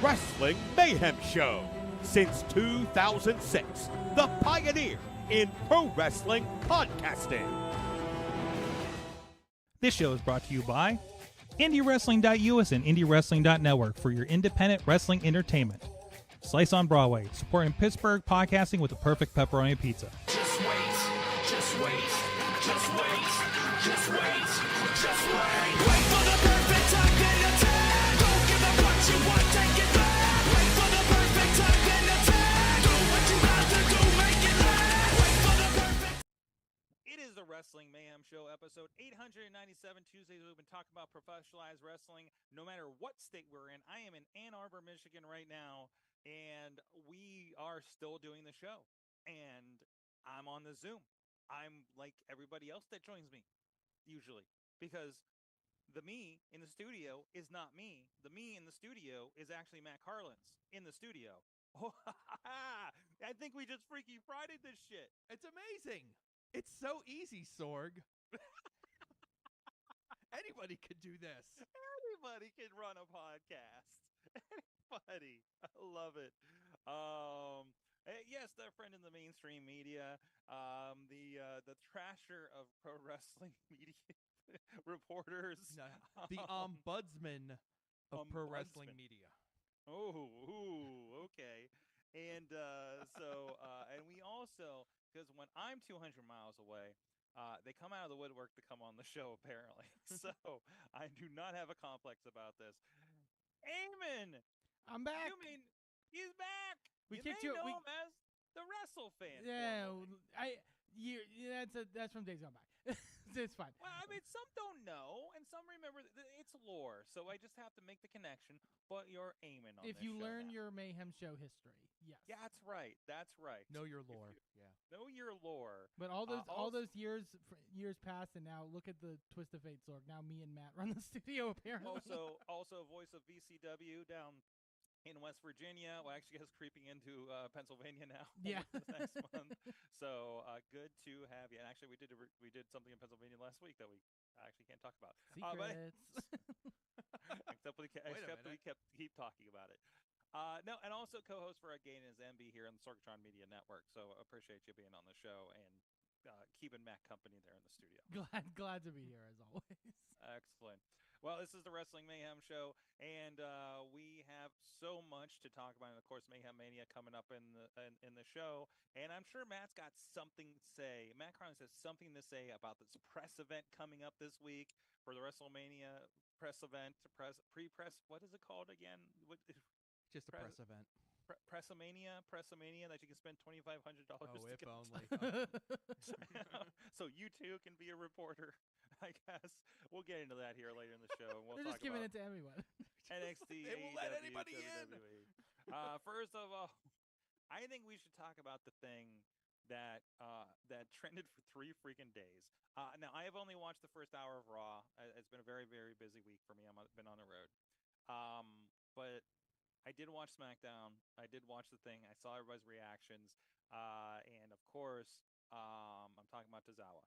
Wrestling Mayhem Show. Since 2006, the pioneer in pro wrestling podcasting. This show is brought to you by IndyWrestling.us and IndyWrestling.network for your independent wrestling entertainment. Slice on Broadway, supporting Pittsburgh podcasting with the perfect pepperoni pizza. Just wait, just wait, just wait, just wait, just wait. Wait for the perfect time, then attack. Don't give up what you want, take it back. Wait for the perfect time, then attack. Do what you got to do, make it last. Wait for the perfect. It is the Wrestling Mayhem Show, episode 897. Tuesdays, we've been talking about professionalized wrestling, no matter what state we're in. I am in Ann Arbor, Michigan right now, and we are still doing the show. And I'm on the Zoom. I'm like everybody else that joins me, usually, because the me in the studio is not me. The me in the studio is actually Matt Carlins in the studio. Oh, I think we just Freaky Friday this shit. It's amazing. It's so easy, Sorg. Anybody could do this. Anybody can run a podcast. Anybody. I love it. Yes, the friend in the mainstream media, the trasher of pro wrestling media reporters. No, the ombudsman of pro wrestling media. Oh, okay. And and we also, because when I'm 200 miles away, they come out of the woodwork to come on the show, apparently. So I do not have a complex about this. Eamon! I'm back. You mean he's back? We They kicked you. know him as the Wrestle Fan. Yeah, formerly. that's from days gone by. It's fine. Well, I mean, some don't know, and some remember. It's lore, so I just have to make the connection. But you're Eamon on If this you show learn now. your Mayhem Show history, yes. Yeah, that's right. That's right. Know your lore. Yeah. Know your lore. But all also- those years passed, and now look at the twist of fate, Sorg. Now me and Matt run the studio, apparently. Also voice of VCW down in West Virginia. Well, actually, it's creeping into Pennsylvania now. Yeah. this next month. So good to have you. And actually, we did something in Pennsylvania last week that we actually can't talk about. Secrets. Except we keep talking about it. No, and also co-host for Gay and His Enby here on the Sorgatron Media Network. So appreciate you being on the show and keeping Matt company there in the studio. Glad to be here as always. Excellent. Well, this is the Wrestling Mayhem Show, and we have so much to talk about. And of course, Mayhem Mania coming up in the show, and I'm sure Matt's got something to say. Matt Carlins has something to say about this press event coming up this week for the WrestleMania press event. Pre-press. What is it called again? Just a press event. Pressamania that you can spend $2,500 Oh, to if get only. So you too can be a reporter, I guess. We'll get into that here later in the show, and we'll They're talk just giving about it to everyone. NXT. They won't let AEW, anybody in. WWE. First of all, I think we should talk about the thing that trended for 3 freaking days. Now, I have only watched the first hour of Raw. It's been a very, very busy week for me. I've been on the road. But I did watch Smackdown. I did watch the thing. I saw everybody's reactions. And of course, I'm talking about Tozawa.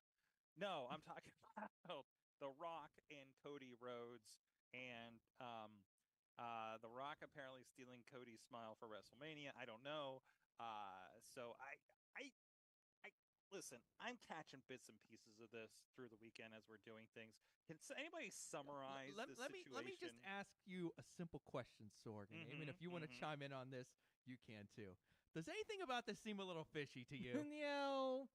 No, I'm talking about The Rock and Cody Rhodes. And The Rock apparently stealing Cody's smile for WrestleMania. I don't know. So I listen, I'm catching bits and pieces of this through the weekend as we're doing things. Can anybody summarize the situation? Let me just ask you a simple question, Sorg. And Eamon, if you want to chime in on this, you can too. Does anything about this seem a little fishy to you? No.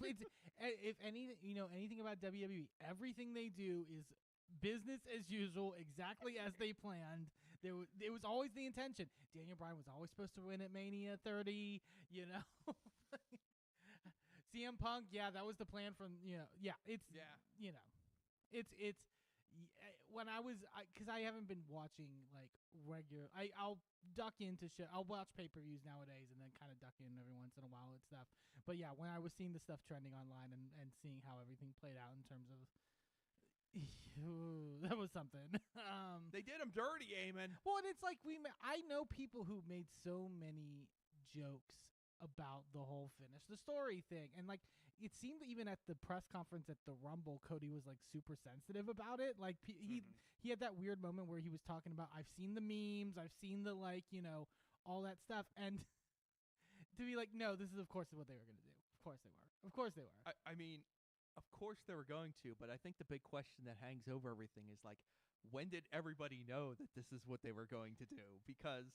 It's, if anything about WWE, everything they do is business as usual, exactly as they planned. It was always the intention. Daniel Bryan was always supposed to win at Mania 30. CM Punk, yeah, that was the plan from, when I was, because I haven't been watching like regular, I'll duck into shit. I'll watch pay-per-views nowadays and then kind of duck in every once in a while and stuff. But yeah, when I was seeing the stuff trending online and seeing how everything played out in terms of, that was something. They did him dirty, Eamon. Well, and it's like I know people who made so many jokes about the whole finish the story thing. And like it seemed even at the press conference at the Rumble, Cody was like super sensitive about it. Like he had that weird moment where he was talking about, I've seen the memes, I've seen the like, all that stuff, and to be like, no, this is of course what they were going to do. Of course they were. Of course they were. I mean, of course they were going to, but I think the big question that hangs over everything is like, when did everybody know that this is what they were going to do? Because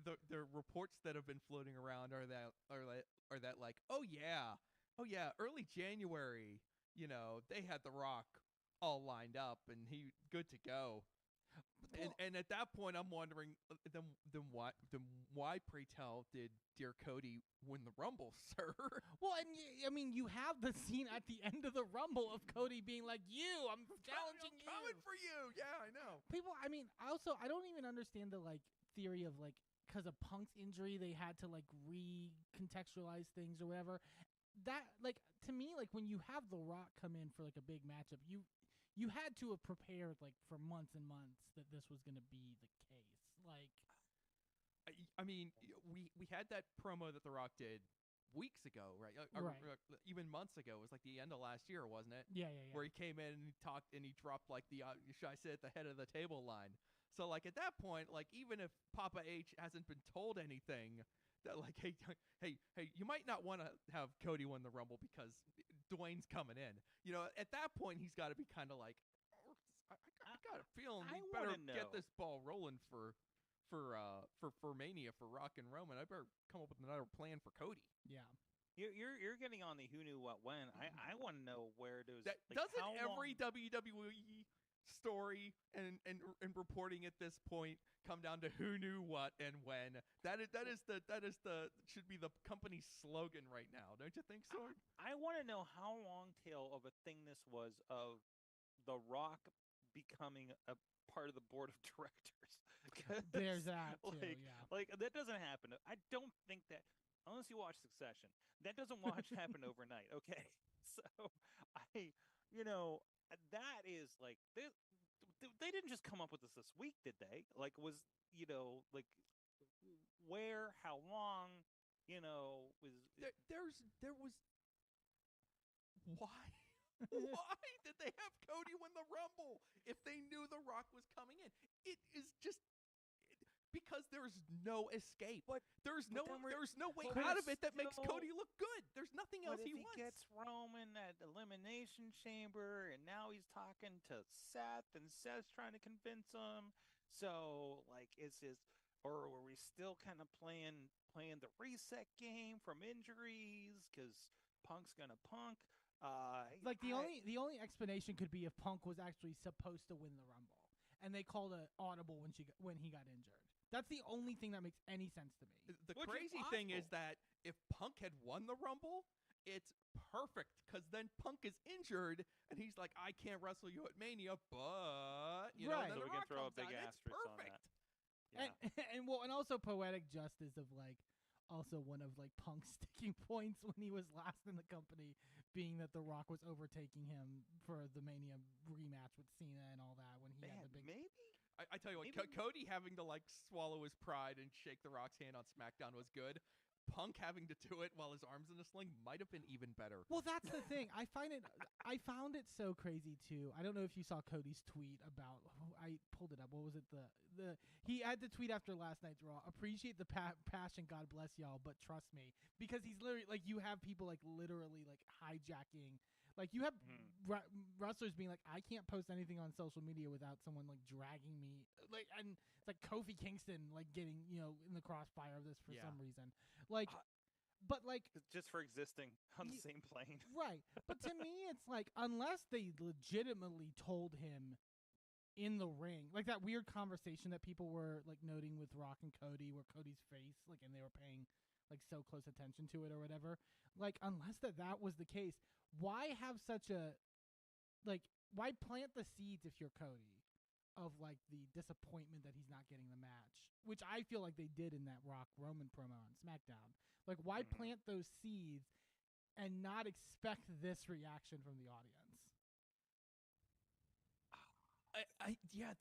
the reports that have been floating around are that like, oh yeah, early January, they had The Rock all lined up and he good to go. And at that point, I'm wondering, then why, pray tell, did dear Cody win the Rumble, sir? Well, and I mean, you have the scene at the end of the Rumble of Cody being like, I'm challenging you. Coming for you. Yeah, I know. People, I mean, also, I don't even understand the like theory of like, because of Punk's injury, they had to like recontextualize things or whatever. That, like, to me, like when you have The Rock come in for like a big matchup, you had to have prepared like for months and months that this was going to be the case. Like, I mean, we had that promo that The Rock did weeks ago, right? Even months ago. It was like the end of last year, wasn't it? Yeah. Where he came in and he talked and he dropped like the should I sit at the head of the table line. So like at that point, like even if Papa H hasn't been told anything, that like hey, you might not want to have Cody win the Rumble because Dwayne's coming in. At that point he's got to be kind of like, I got a feeling we better get this ball rolling for Mania for Rock and Roman. I better come up with another plan for Cody. Yeah. You're getting on the who knew what when. I want to know where does that like, doesn't every WWE story and reporting at this point come down to who knew what and when. That is the should be the company's slogan right now, don't you think, Sorg? I want to know how long tail of a thing this was of The Rock becoming a part of the board of directors. There's that too, like that doesn't happen. I don't think that unless you watch Succession, that doesn't happen overnight. Okay, so that is like they didn't just come up with this week, did they? Like was like where, how long, was there was why. Why did they have Cody win the Rumble if they knew The Rock was coming in? It is just because there's no escape. There's no way out of it that makes Cody look good. There's nothing else he wants. He gets Roman at Elimination Chamber, and now he's talking to Seth, and Seth's trying to convince him. So, like, or were we still kind of playing the reset game from injuries because Punk's gonna punk? The only explanation could be if Punk was actually supposed to win the Rumble, and they called an audible when he got injured. That's the only thing that makes any sense to me. The crazy thing is that if Punk had won the Rumble, it's perfect because then Punk is injured and he's like, I can't wrestle you at Mania, but then so The we Rock can throw a comes big out. asterisk It's on perfect. that. And also poetic justice of like also one of like Punk's sticking points when he was last in the company being that The Rock was overtaking him for the Mania rematch with Cena and all that when he had the big. Maybe I tell you what, Cody having to like swallow his pride and shake The Rock's hand on Smackdown was good. Punk having to do it while his arm's in a sling might have been even better. Well, that's the thing. I found it so crazy too. I don't know if you saw Cody's tweet about. I pulled it up. What was it? He had the tweet after last night's Raw. Appreciate the passion. God bless y'all, but trust me, because he's literally like you have people like literally like hijacking. Like you have wrestlers being like, I can't post anything on social media without someone like dragging me. Like, and it's like Kofi Kingston like getting in the crossfire of this for some reason. Like, but like just for existing on the same plane, right? But to me, it's like unless they legitimately told him in the ring, like that weird conversation that people were like noting with Rock and Cody, where Cody's face, like, and they were paying like so close attention to it or whatever. Like, unless that was the case, why have such a why plant the seeds if you're Cody of like the disappointment that he's not getting the match, which I feel like they did in that Rock Roman promo on Smackdown. Like, why plant those seeds and not expect this reaction from the audience?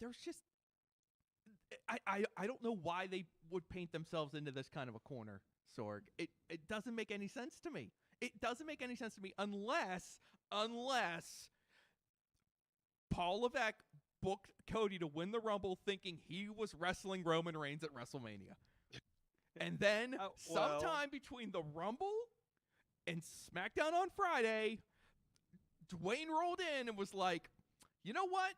There's just I don't know why they would paint themselves into this kind of a corner, Sorg. It doesn't make any sense to me. It doesn't make any sense to me unless Paul Levesque booked Cody to win the Rumble thinking he was wrestling Roman Reigns at WrestleMania. And then sometime between the Rumble and SmackDown on Friday, Dwayne rolled in and was like, you know what?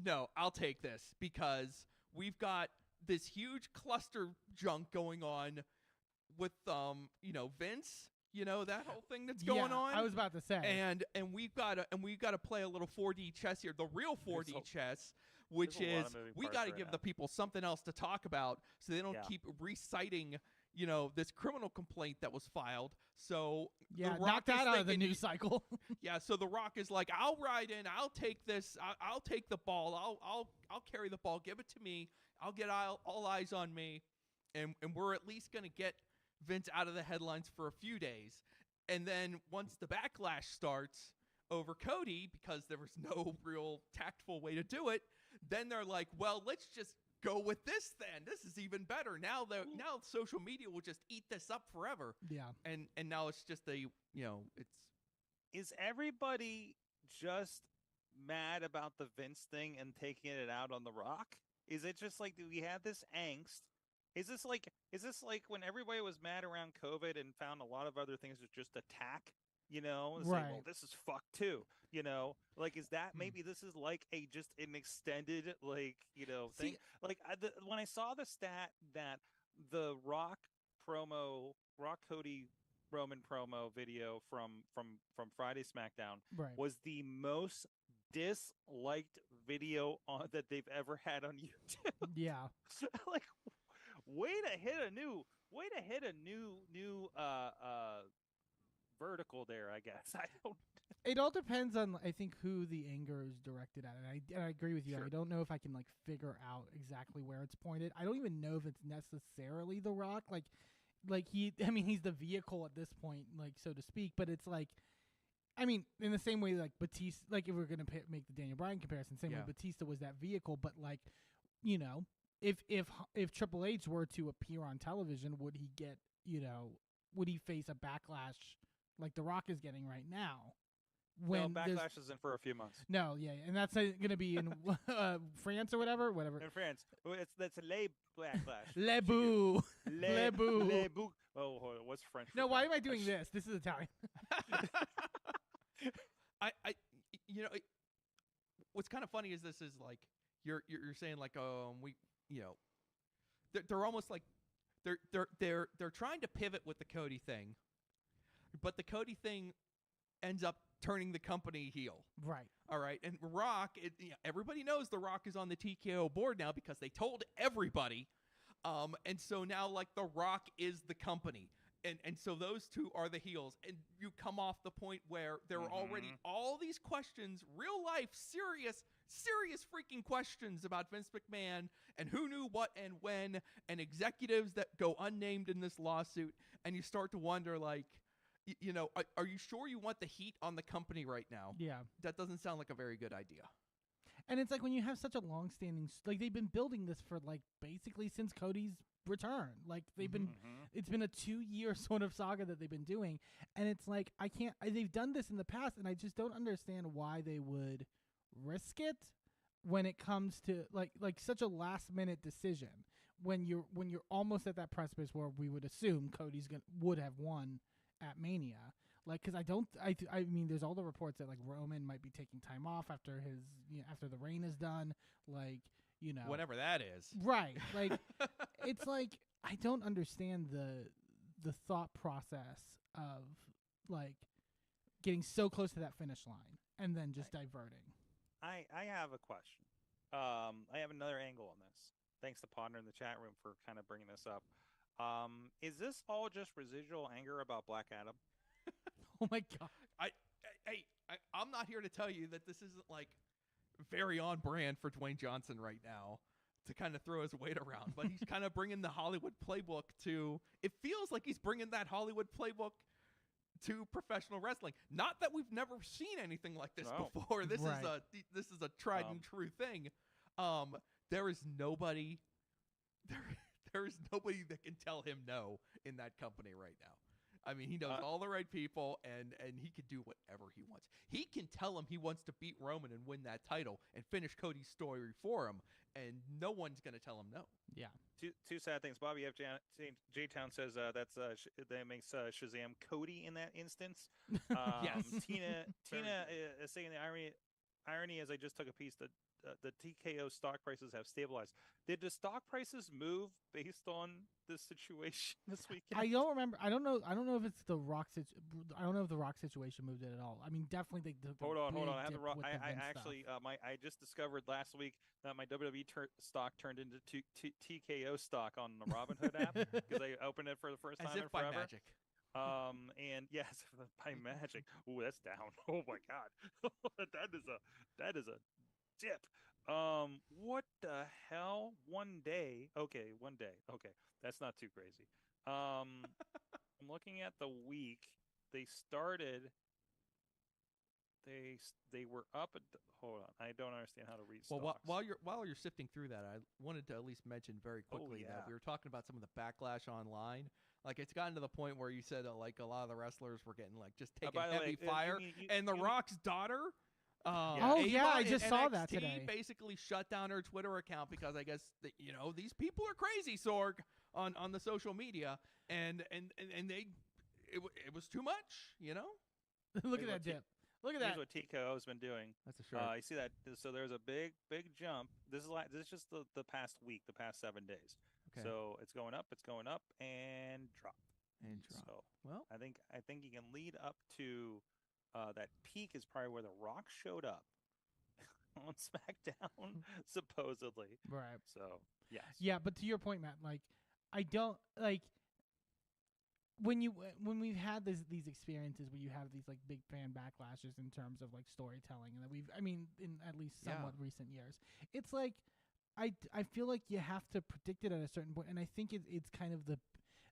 No, I'll take this because we've got this huge cluster junk going on with, Vince, that whole thing that's going on. I was about to say. And we've got to play a little 4D chess here, the real 4D chess, which is we got to give the people something else to talk about so they don't keep reciting, this criminal complaint that was filed. So knock that out of the news cycle. So The Rock is like, I'll ride in, I'll take this, I'll take the ball, I'll carry the ball, give it to me, I'll get all eyes on me, and we're at least gonna get Vince out of the headlines for a few days. And then once the backlash starts over Cody, because there was no real tactful way to do it, then they're like, well, let's just go with this then. This is even better. Now social media will just eat this up forever. Yeah. And now it's just Is everybody just mad about the Vince thing and taking it out on The Rock? Is it just like, do we have this angst? Is this like when everybody was mad around COVID and found a lot of other things to just attack? Say, well, this is fucked too. Like, is that maybe this is like just an extended thing? When I saw the stat that the Rock Cody Roman promo video from Friday SmackDown was the most disliked video that they've ever had on YouTube. Yeah. Like, way to hit a new vertical there, I guess. It all depends on, I think, who the anger is directed at, and I agree with you. Sure. I don't know if I can figure out exactly where it's pointed. I don't even know if it's necessarily The Rock, he's the vehicle at this point, so to speak. But it's in the same way, Batista, if we're gonna make the Daniel Bryan comparison, same way Batista was that vehicle. But if Triple H were to appear on television, would he get, would he face a backlash like The Rock is getting right now? When backlash isn't for a few months. No, and that's going to be in France or whatever. In France, that's Le Backlash. Le Boo. Le Boo. Le Boo. Oh, what's French? No, why am I doing this? This is Italian. What's kind of funny is this is you're saying they're almost like they're trying to pivot with the Cody thing, but the Cody thing ends up turning the company heel. Right. All right. And Rock, everybody knows The Rock is on the TKO board now because they told everybody. And so now The Rock is the company. And so those two are the heels. And you come off the point where there are already all these questions, real life, serious freaking questions about Vince McMahon and who knew what and when, and executives that go unnamed in this lawsuit. And you start to wonder, are you sure you want the heat on the company right now? Yeah. That doesn't sound like a very good idea. And it's when you have such a long-standing, they've been building this for basically since Cody's return. They've been, it's been a 2-year sort of saga that they've been doing. And it's they've done this in the past, and I just don't understand why they would risk it when it comes to such a last-minute decision when you're almost at that precipice where we would assume Cody's would have won at Mania. Because I mean, there's all the reports that Roman might be taking time off after his, after the reign is done, whatever that is. Right. It's I don't understand the thought process of getting so close to that finish line and then just diverting. I have a question. I have another angle on this. Thanks to Ponder in the chat room for kind of bringing this up. Is this all just residual anger about Black Adam? Oh my God! I'm not here to tell you that this isn't very on brand for Dwayne Johnson right now to kind of throw his weight around, but he's kind of bringing the Hollywood playbook to. It feels like he's bringing that Hollywood playbook to professional wrestling. Not that we've never seen anything like this before. This is a tried and true thing. There is nobody. there is nobody that can tell him no in that company right now. I mean, he knows all the right people, and he can do whatever he wants. He can tell him he wants to beat Roman and win that title and finish Cody's story for him, and no one's going to tell him no. Yeah. Two sad things. Bobby F. J-Town says that makes Shazam Cody in that instance. Yes. Tina is saying the irony as I just took a piece that the TKO stock prices have stabilized. Did the stock prices move based on this situation this weekend? I don't remember. I don't know if it's the Rock I don't know if the Rock situation moved it at all. I mean, definitely they took. Hold on. I have dip the Rock. with I the Vince actually stuff. I just discovered last week that my WWE stock turned into TKO stock on the Robinhood app because I opened it for the first time As in if by forever. magic. And yes, by magic. Ooh, that's down. Oh my God, that is a dip. What the hell? One day. Okay, that's not too crazy. I'm looking at the week. They started. They were up at. Hold on, I don't understand how to read stocks. Well, while you're sifting through that, I wanted to at least mention very quickly that we were talking about some of the backlash online. Like, it's gotten to the point where you said like a lot of the wrestlers were getting like just taking heavy fire, and The Rock's daughter. I just saw that today. Basically shut down her Twitter account because I guess these people are crazy, Sorg, on the social media, and it was too much, Look at that dip. Look at that. Here's what TKO has been doing. That's a shirt. You see that? So there's a big jump. This is just the past week, the past 7 days. Okay. So it's going up, and drop. So well, I think you can lead up to that peak is probably where The Rock showed up on SmackDown, supposedly. Right. So yes. Yeah, but to your point, Matt, like I don't like when we've had these experiences where you have these like big fan backlashes in terms of like storytelling, and that in at least somewhat recent years, it's like I feel like you have to predict it at a certain point, and I think it's kind of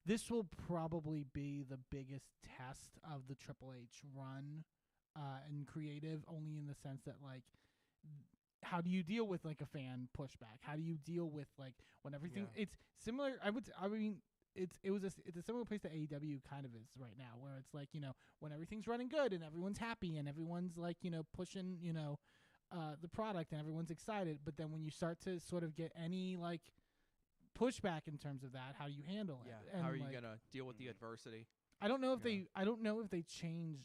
this will probably be the biggest test of the Triple H run and creative, only in the sense that like how do you deal with like a fan pushback? How do you deal with like when everything it's similar? It's a similar place that AEW kind of is right now, where it's like, when everything's running good and everyone's happy and everyone's like, pushing, the product and everyone's excited. But then when you start to sort of get any like pushback in terms of that, how do you handle it? Yeah. And how are you like, gonna deal with the adversity? I don't know if they change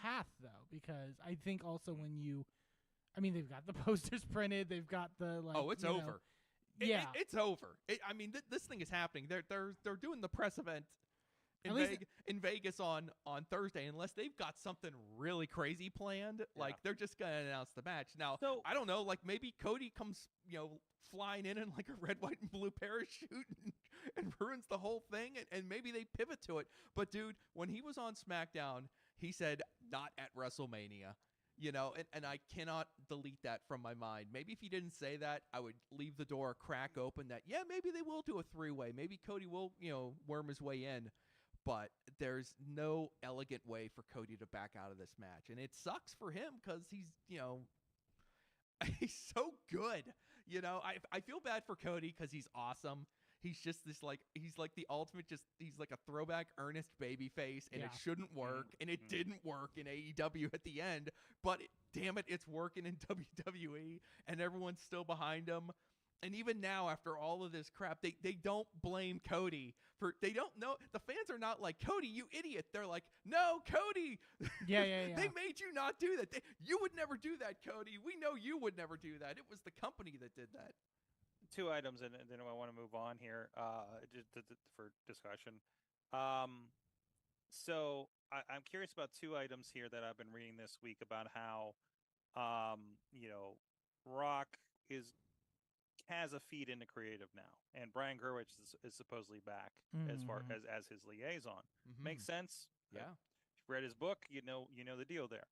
path though, because I think also they've got the posters printed, they've got the like. Oh, it's over. It's over. This thing is happening. They're doing the press event in Vegas on Thursday, unless they've got something really crazy planned. Like they're just gonna announce the match. Now, I don't know. Like maybe Cody comes, flying in like a red, white, and blue parachute and ruins the whole thing, and maybe they pivot to it. But dude, when he was on SmackDown, he said not at WrestleMania. And I cannot delete that from my mind. Maybe if he didn't say that, I would leave the door a crack open that, maybe they will do a 3-way. Maybe Cody will, worm his way in. But there's no elegant way for Cody to back out of this match. And it sucks for him because he's, he's so good. I feel bad for Cody because he's awesome. He's just he's like the ultimate, he's like a throwback Ernest babyface, and it shouldn't work, and it didn't work in AEW at the end, but damn it, it's working in WWE, and everyone's still behind him. And even now, after all of this crap, they don't blame Cody they don't know. The fans are not like, Cody, you idiot. They're like, no, Cody. Yeah. They made you not do that. You would never do that, Cody. We know you would never do that. It was the company that did that. 2 items, and then I want to move on here just for discussion. So I'm curious about 2 items here that I've been reading this week about how, Rock has a feed into creative now, and Brian Gerwich is supposedly back as far as his liaison. Makes sense. Yeah. If you read his book, you know the deal there.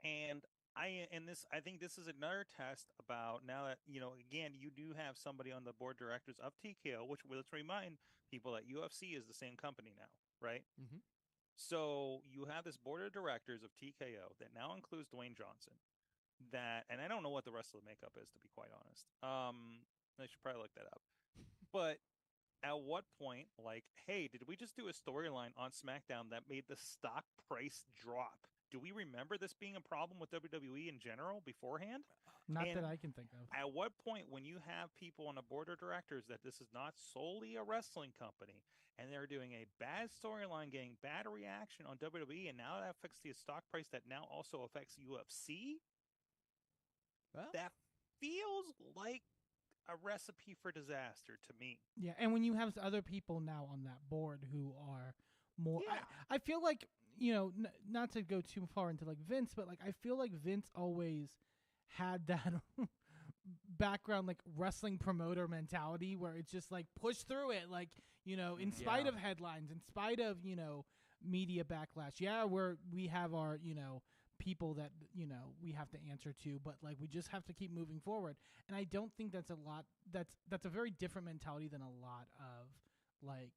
And I think this is another test about now that, again, you do have somebody on the board of directors of TKO, which let's remind people that UFC is the same company now, right? Mm-hmm. So you have this board of directors of TKO that now includes Dwayne Johnson, and I don't know what the rest of the makeup is, to be quite honest. I should probably look that up. But at what point, like, hey, did we just do a storyline on SmackDown that made the stock price drop? Do we remember this being a problem with WWE in general beforehand? Not And that I can think of. at what point, when you have people on a board of directors that this is not solely a wrestling company and they're doing a bad storyline, getting bad reaction on WWE, and now that affects the stock price that now also affects UFC, Well, that feels like a recipe for disaster to me. Yeah, and when you have other people now on that board who are more, Yeah. I feel like not to go too far into like Vince, but like I feel like Vince always had that background like wrestling promoter mentality where it's just like push through it, like in spite of headlines, in spite of media backlash. Yeah, we have our people that we have to answer to, but like we just have to keep moving forward. And I don't think that's a lot. That's a very different mentality than a lot of like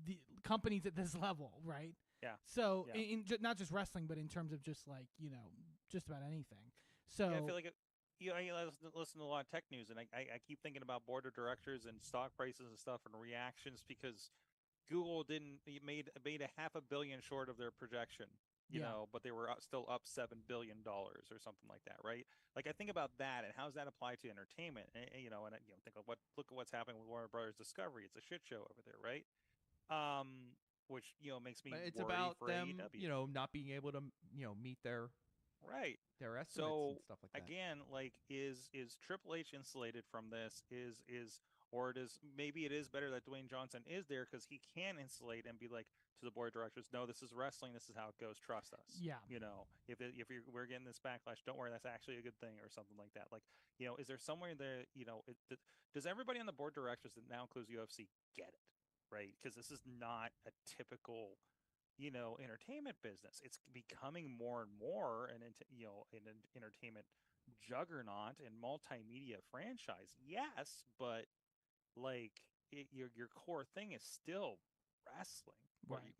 the companies at this level, right? Yeah. So Yeah. not just wrestling, but in terms of just like just about anything. So Yeah, I feel like I listen to a lot of tech news, and I keep thinking about board of directors and stock prices and stuff and reactions because Google made a $500 million short of their projection, but they were still up $7 billion or something like that, right? Like I think about that and how does that apply to entertainment, and think of look at what's happening with Warner Brothers Discovery. It's a shit show over there, right? Which makes me but it's worry about for them, AEW. not being able to, meet their Right. estimates So and stuff like that. again, like is Triple H insulated from this? Or maybe it is better that Dwayne Johnson is there because he can insulate and be like to the board of directors, no, this is wrestling, this is how it goes, trust us. Yeah. If we're getting this backlash, don't worry, that's actually a good thing or something like that. Like, is there somewhere there, does everybody on the board of directors that now includes UFC get it, right? Because this is not a typical entertainment business. It's becoming more and more an entertainment juggernaut and multimedia franchise. Yes, but like your core thing is still wrestling, or Right.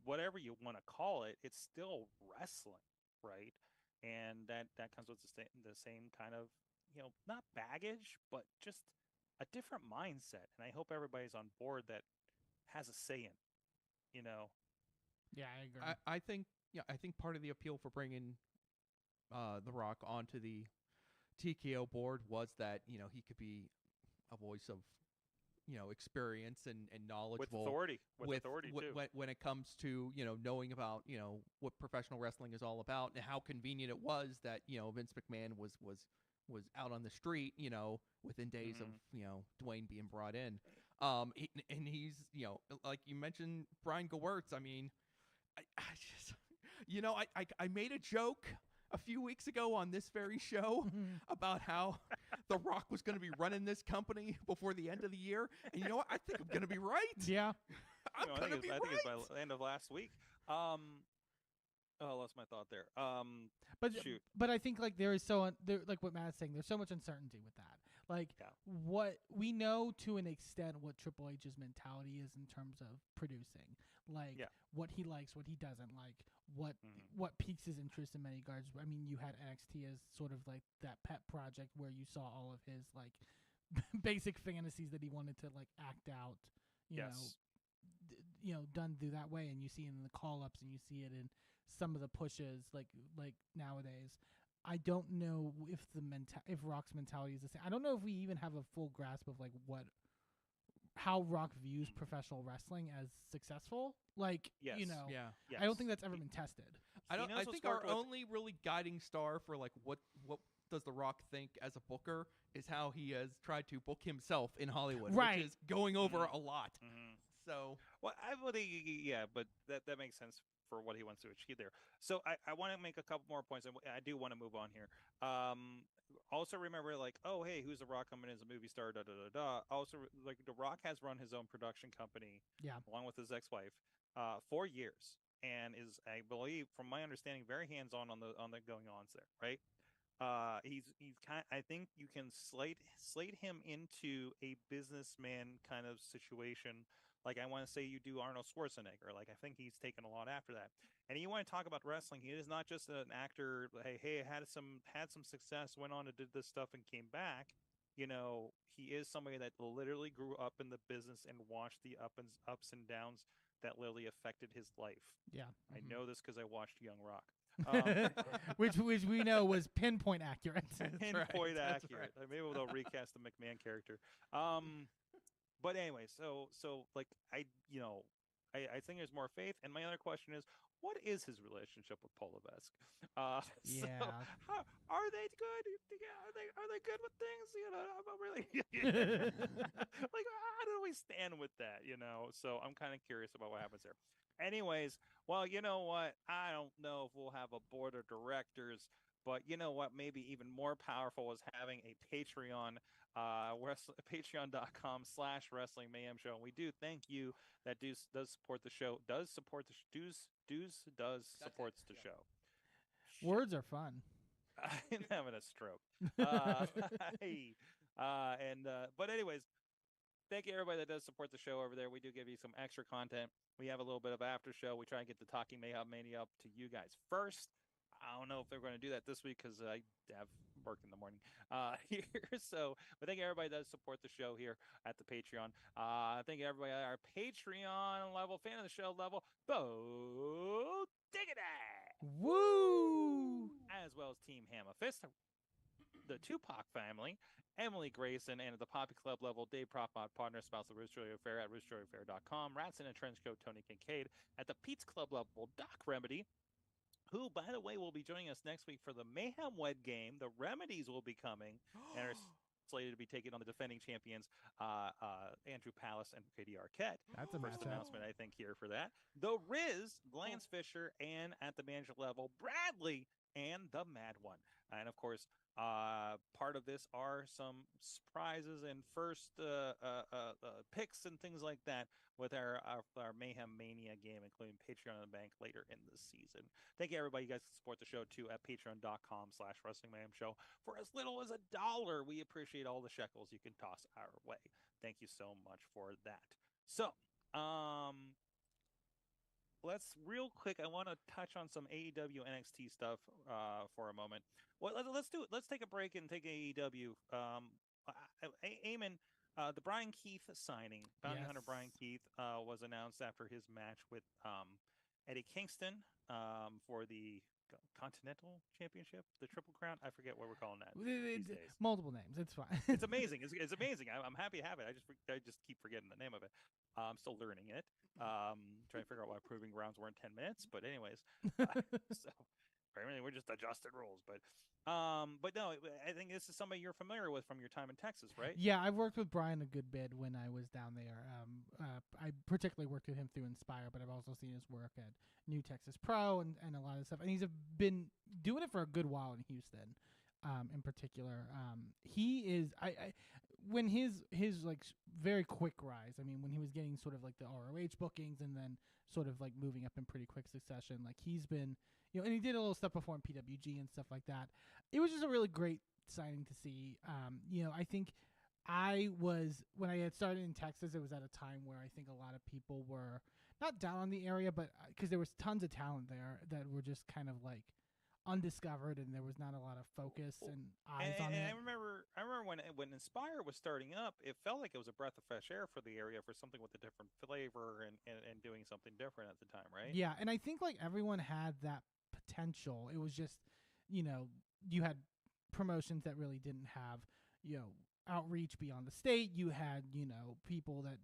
whatever you want to call it. It's still wrestling, right? And that comes with the same kind of not baggage, but just a different mindset. And I hope everybody's on board that has a say in it. Yeah, I agree. I think part of the appeal for bringing The Rock onto the TKO board was that he could be a voice of experience and knowledgeable with authority, too. When it comes to knowing about what professional wrestling is all about, and how convenient it was that Vince McMahon was out on the street within days of Dwayne being brought in. And he's like you mentioned Brian Gewirtz. I mean, I just I made a joke a few weeks ago on this very show about how The Rock was going to be running this company before the end of the year, and you know what? I think I'm going to be right. Yeah. I'm going to be right. I think it's by the end of last week. Oh, I lost my thought there. But I think like there is like what Matt's saying, there's so much uncertainty with that. Like what we know to an extent what Triple H's mentality is in terms of producing, like what he likes, what he doesn't like, what piques his interest in many regards. I mean, you had NXT as sort of like that pet project where you saw all of his like basic fantasies that he wanted to like act out, done through that way, and you see it in the call-ups and you see it in some of the pushes like nowadays. I don't know if if Rock's mentality is the same. I don't know if we even have a full grasp of like how Rock views professional wrestling as successful. Like, Yes. I don't think that's ever been tested. I think our only really guiding star for like what does The Rock think as a booker is how he has tried to book himself in Hollywood, Right. which is going over a lot. So, well, but that makes sense for what he wants to achieve there. So I want to make a couple more points, and I do want to move on here. Also remember, like, oh, hey, who's The Rock coming as a movie star? Da da da da. Also, like, The Rock has run his own production company, along with his ex-wife, 4 years, and is, I believe, from my understanding, very hands-on on the going-ons there, right? He's kind. I think you can slate him into a businessman kind of situation, Like, I want to say you do Arnold Schwarzenegger. Like, I think he's taken a lot after that. And you want to talk about wrestling, he is not just an actor. Hey, had some success, went on and did this stuff and came back. He is somebody that literally grew up in the business and watched the ups and downs that literally affected his life. Yeah. I know this because I watched Young Rock. Which we know was pinpoint accurate. Pinpoint That's accurate. right. Maybe they'll recast the McMahon character. But anyway, so like I think there's more faith. And my other question is, what is his relationship with Paul Levesque? Yeah. So are they good? Are they good with things? I'm really like, how do we stand with that? So I'm kind of curious about what happens there. Anyways, well, you know what? I don't know if we'll have a board of directors, but you know what? Maybe even more powerful is having a Patreon, patreon.com/Wrestling Mayhem Show. And we do thank you that does support the show, does support the supports the show. Words are fun. I'm having a stroke. But anyways, thank you everybody that does support the show over there. We do give you some extra content. We have a little bit of after show. We try and get the Talking Mayhem Mania up to you guys first. I don't know if they're going to do that this week because I have work in the morning here. But thank you everybody that does support the show here at the Patreon. Thank you everybody at our Patreon level, fan of the show level, Bo Diggity! Woo! As well as Team Hammer Fist, the Tupac family, Emily Grayson, and at the Poppy Club level, Dave Propmod, partner, spouse of Rooster Affair at roosteraffair.com, Rats in a Trench Coat, Tony Kincaid, at the Pete's Club level, Doc Remedy, who, by the way, will be joining us next week for the Mayhem Wed game. The Remedies will be coming and are slated to be taking on the defending champions, Andrew Palace and Katie Arquette. That's a First matchup. announcement, I think, here for that. The Riz, Lance Fisher, and at the manager level, Bradley and the Mad One. And, of course, part of this are some surprises and first picks and things like that with our Mayhem Mania game, including Patreon and the Bank later in the season. Thank you, everybody. You guys can support the show, too, at patreon.com/Wrestling Mayhem Show. For as little as $1, we appreciate all the shekels you can toss our way. Thank you so much for that. So, let's real quick. I want to touch on some AEW NXT stuff for a moment. Well, let's do it. Let's take a break and take AEW. Eamon, the Brian Keith signing, Bounty Hunter Brian Keith, was announced after his match with Eddie Kingston for the Continental Championship, the Triple Crown. I forget what we're calling that these days. Multiple names. It's fine. It's amazing. It's amazing. I'm happy to have it. I just keep forgetting the name of it. I'm still learning it. Trying to figure out why Proving Grounds weren't 10 minutes. But anyways, so apparently we're just adjusted rules. But no, I think this is somebody you're familiar with from your time in Texas, right? Yeah, I've worked with Brian a good bit when I was down there. I particularly worked with him through Inspire, but I've also seen his work at New Texas Pro and a lot of stuff. And he's been doing it for a good while in Houston, in particular. He is when his like very quick rise. I mean, when he was getting sort of like the ROH bookings and then sort of like moving up in pretty quick succession, like he's been, and he did a little stuff before in PWG and stuff like that. It was just a really great signing to see. I think when I had started in Texas, it was at a time where I think a lot of people were not down on the area, but because there was tons of talent there that were just kind of like undiscovered, and there was not a lot of focus and eyes on it. I remember when Inspire was starting up, it felt like it was a breath of fresh air for the area for something with a different flavor and doing something different at the time, right? Yeah, and I think like everyone had that potential. It was just, you had promotions that really didn't have, outreach beyond the state. You had, people that,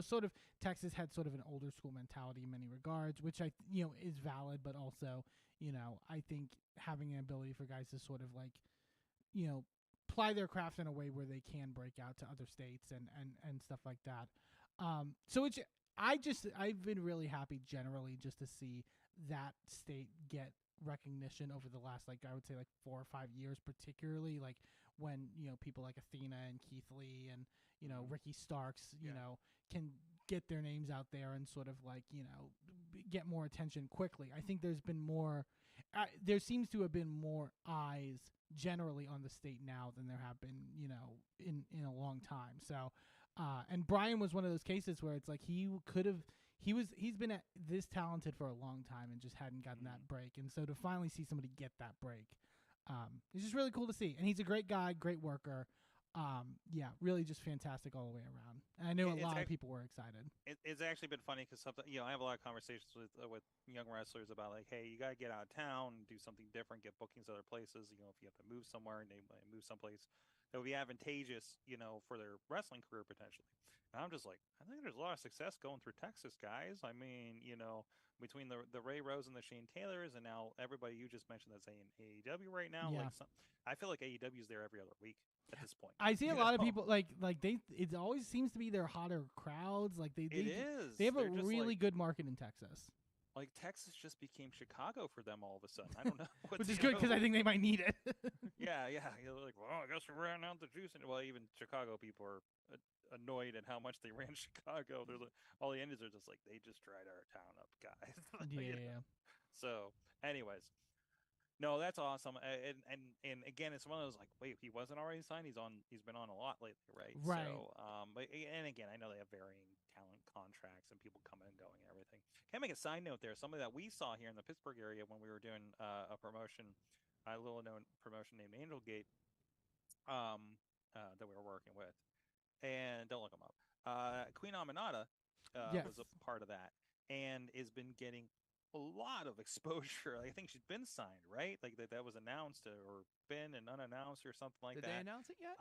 sort of Texas had sort of an older school mentality in many regards, which is valid, but also, I think having an ability for guys to sort of like, ply their craft in a way where they can break out to other states and stuff like that. So I've been really happy generally just to see that state get recognition over the last, like, I would say like 4 or 5 years, particularly like when, people like Athena and Keith Lee and, Ricky Starks, can get their names out there and sort of like, get more attention quickly. I think there's been more, there seems to have been more eyes generally on the state now than there have been, in a long time. So And Brian was one of those cases where it's like he's been this talented for a long time and just hadn't gotten that break. And so to finally see somebody get that break, it's just really cool to see. And he's a great guy, great worker. Really just fantastic all the way around. And I know a lot of people were excited. It's actually been funny because I have a lot of conversations with young wrestlers about like, hey, you gotta get out of town and do something different, get bookings other places. If you have to move somewhere and they move someplace that would be advantageous, for their wrestling career potentially. And I'm just like, I think there's a lot of success going through Texas, guys. I mean, between the Ray Rose and the Shane Taylors, and now everybody you just mentioned that's in AEW right now. Yeah. I feel like AEW is there every other week at this point. I see a lot of people it always seems to be their hotter crowds. Like they have a really good market in Texas. Like Texas just became Chicago for them all of a sudden. I don't know, which is good because I think they might need it. Yeah. They're like, well, I guess we ran out the juice, and well, even Chicago people are annoyed at how much they ran Chicago. They're like, all the Indians are just like, they just dried our town up, guys. Yeah. So, anyways. No, that's awesome, and again, it's one of those like, wait, he wasn't already signed. He's been on a lot lately, right? Right. So, and again, I know they have varying talent contracts and people coming and going and everything. Can I make a side note there? Something that we saw here in the Pittsburgh area when we were doing a promotion, a little known promotion named Angel Gate, that we were working with, and don't look them up. Queen Aminata was a part of that, and has been getting a lot of exposure. I think she's been signed, right? Like that was announced or been and unannounced or something like that. Did they announce it yet?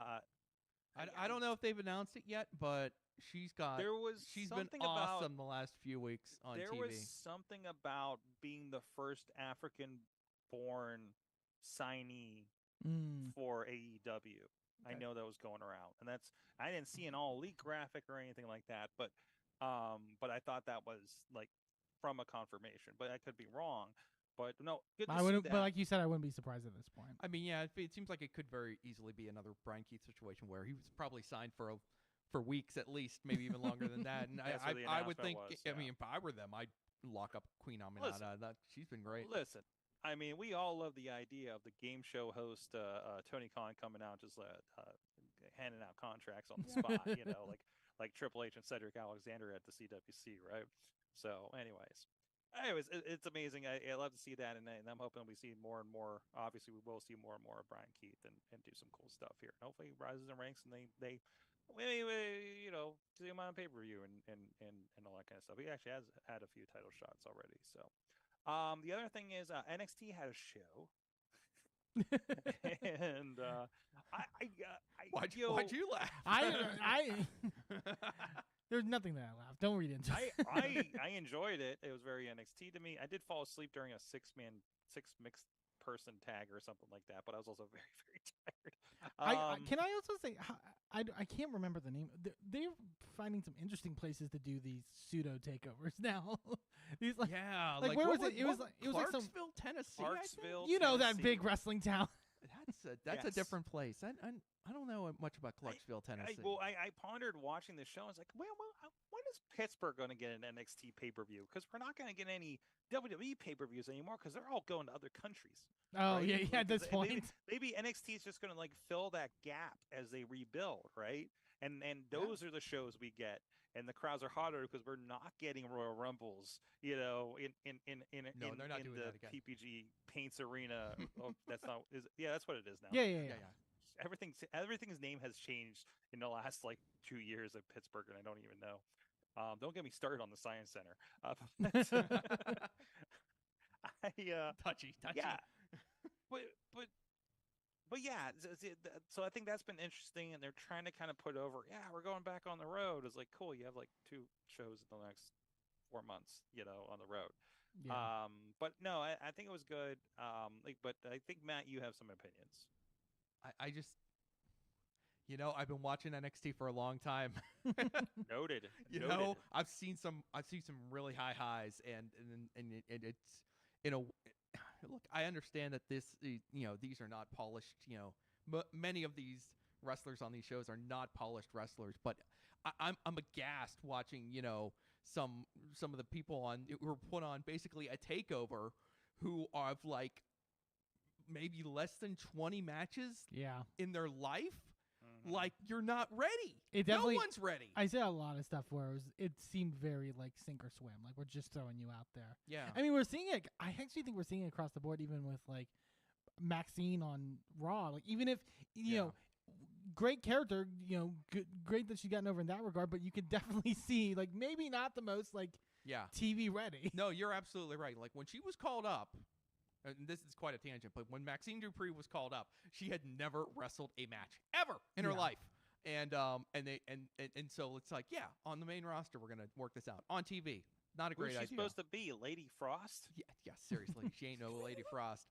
I don't know if they've announced it yet, but she's been awesome the last few weeks on TV. There was something about being the first African-born signee for AEW. Okay. I know that was going around, and I didn't see an all elite graphic or anything like that, but I thought that was like from a confirmation, but I could be wrong. But no, good to see that. But like you said, I wouldn't be surprised at this point. I mean, yeah, it seems like it could very easily be another Brian Keith situation where he was probably signed for weeks at least, maybe even longer than that. And I would think, I mean, if I were them, I'd lock up Queen Aminata. She's been great. Listen, I mean, we all love the idea of the game show host Tony Khan coming out just handing out contracts on the spot, like Triple H and Cedric Alexander at the CWC, right? So, anyways, it's amazing. I love to see that, and I'm hoping we see more and more. Obviously, we will see more and more of Brian Keith and do some cool stuff here. And hopefully, he rises in ranks, and they see him on pay-per-view and all that kind of stuff. He actually has had a few title shots already. So, the other thing is NXT had a show. And why'd you laugh? There's nothing that I laughed. Don't read into it. I enjoyed it. It was very NXT to me. I did fall asleep during a six mixed person tag or something like that, but I was also very, very tired. Can I also say I can't remember the name. They're finding some interesting places to do these pseudo takeovers now. These where was it? It was like Clarksville, Tennessee. Clarksville, Tennessee. That big wrestling town. That's a different place. I don't know much about Clarksville, Tennessee. I pondered watching the show. I was like, when is Pittsburgh going to get an NXT pay-per-view? Because we're not going to get any WWE pay-per-views anymore because they're all going to other countries. Oh, right? yeah, at this point. Maybe NXT is just going to fill that gap as they rebuild, right? And those are the shows we get. And the crowds are hotter because we're not getting Royal Rumbles, in they're not doing the that again. PPG Paints Arena. That's what it is now. Yeah. Everything's name has changed in the last 2 years at Pittsburgh, and I don't even know. Don't get me started on the Science Center. Touchy. Yeah, but yeah. So I think that's been interesting, and they're trying to kind of put over. Yeah, we're going back on the road. It's like cool. You have 2 shows in the next 4 months, on the road. Yeah. But no, I think it was good. But I think Matt, you have some opinions. I just, I've been watching NXT for a long time. Noted. I've seen some really high highs, and it's look. I understand that these are not polished. Many of these wrestlers on these shows are not polished wrestlers, but I'm aghast watching some of the people who were put on basically a takeover who are maybe less than 20 matches in their life. like you're not ready. It definitely, no one's ready. I said a lot of stuff where it seemed very like sink or swim. Like we're just throwing you out there. Yeah. I mean, we're seeing it. I actually think we're seeing it across the board, even with like Maxine on Raw. Like even if you know, great character, you know, great that she's gotten over in that regard. But you could definitely see like maybe not the most like TV ready. No, you're absolutely right. Like when she was called up. And this is quite a tangent, but when Maxine Dupree was called up, she had never wrestled a match ever in her life, and so it's like, on the main roster we're gonna work this out on TV. Not a great idea. Who's she supposed to be, Lady Frost? Yeah, seriously, she ain't no Lady Frost.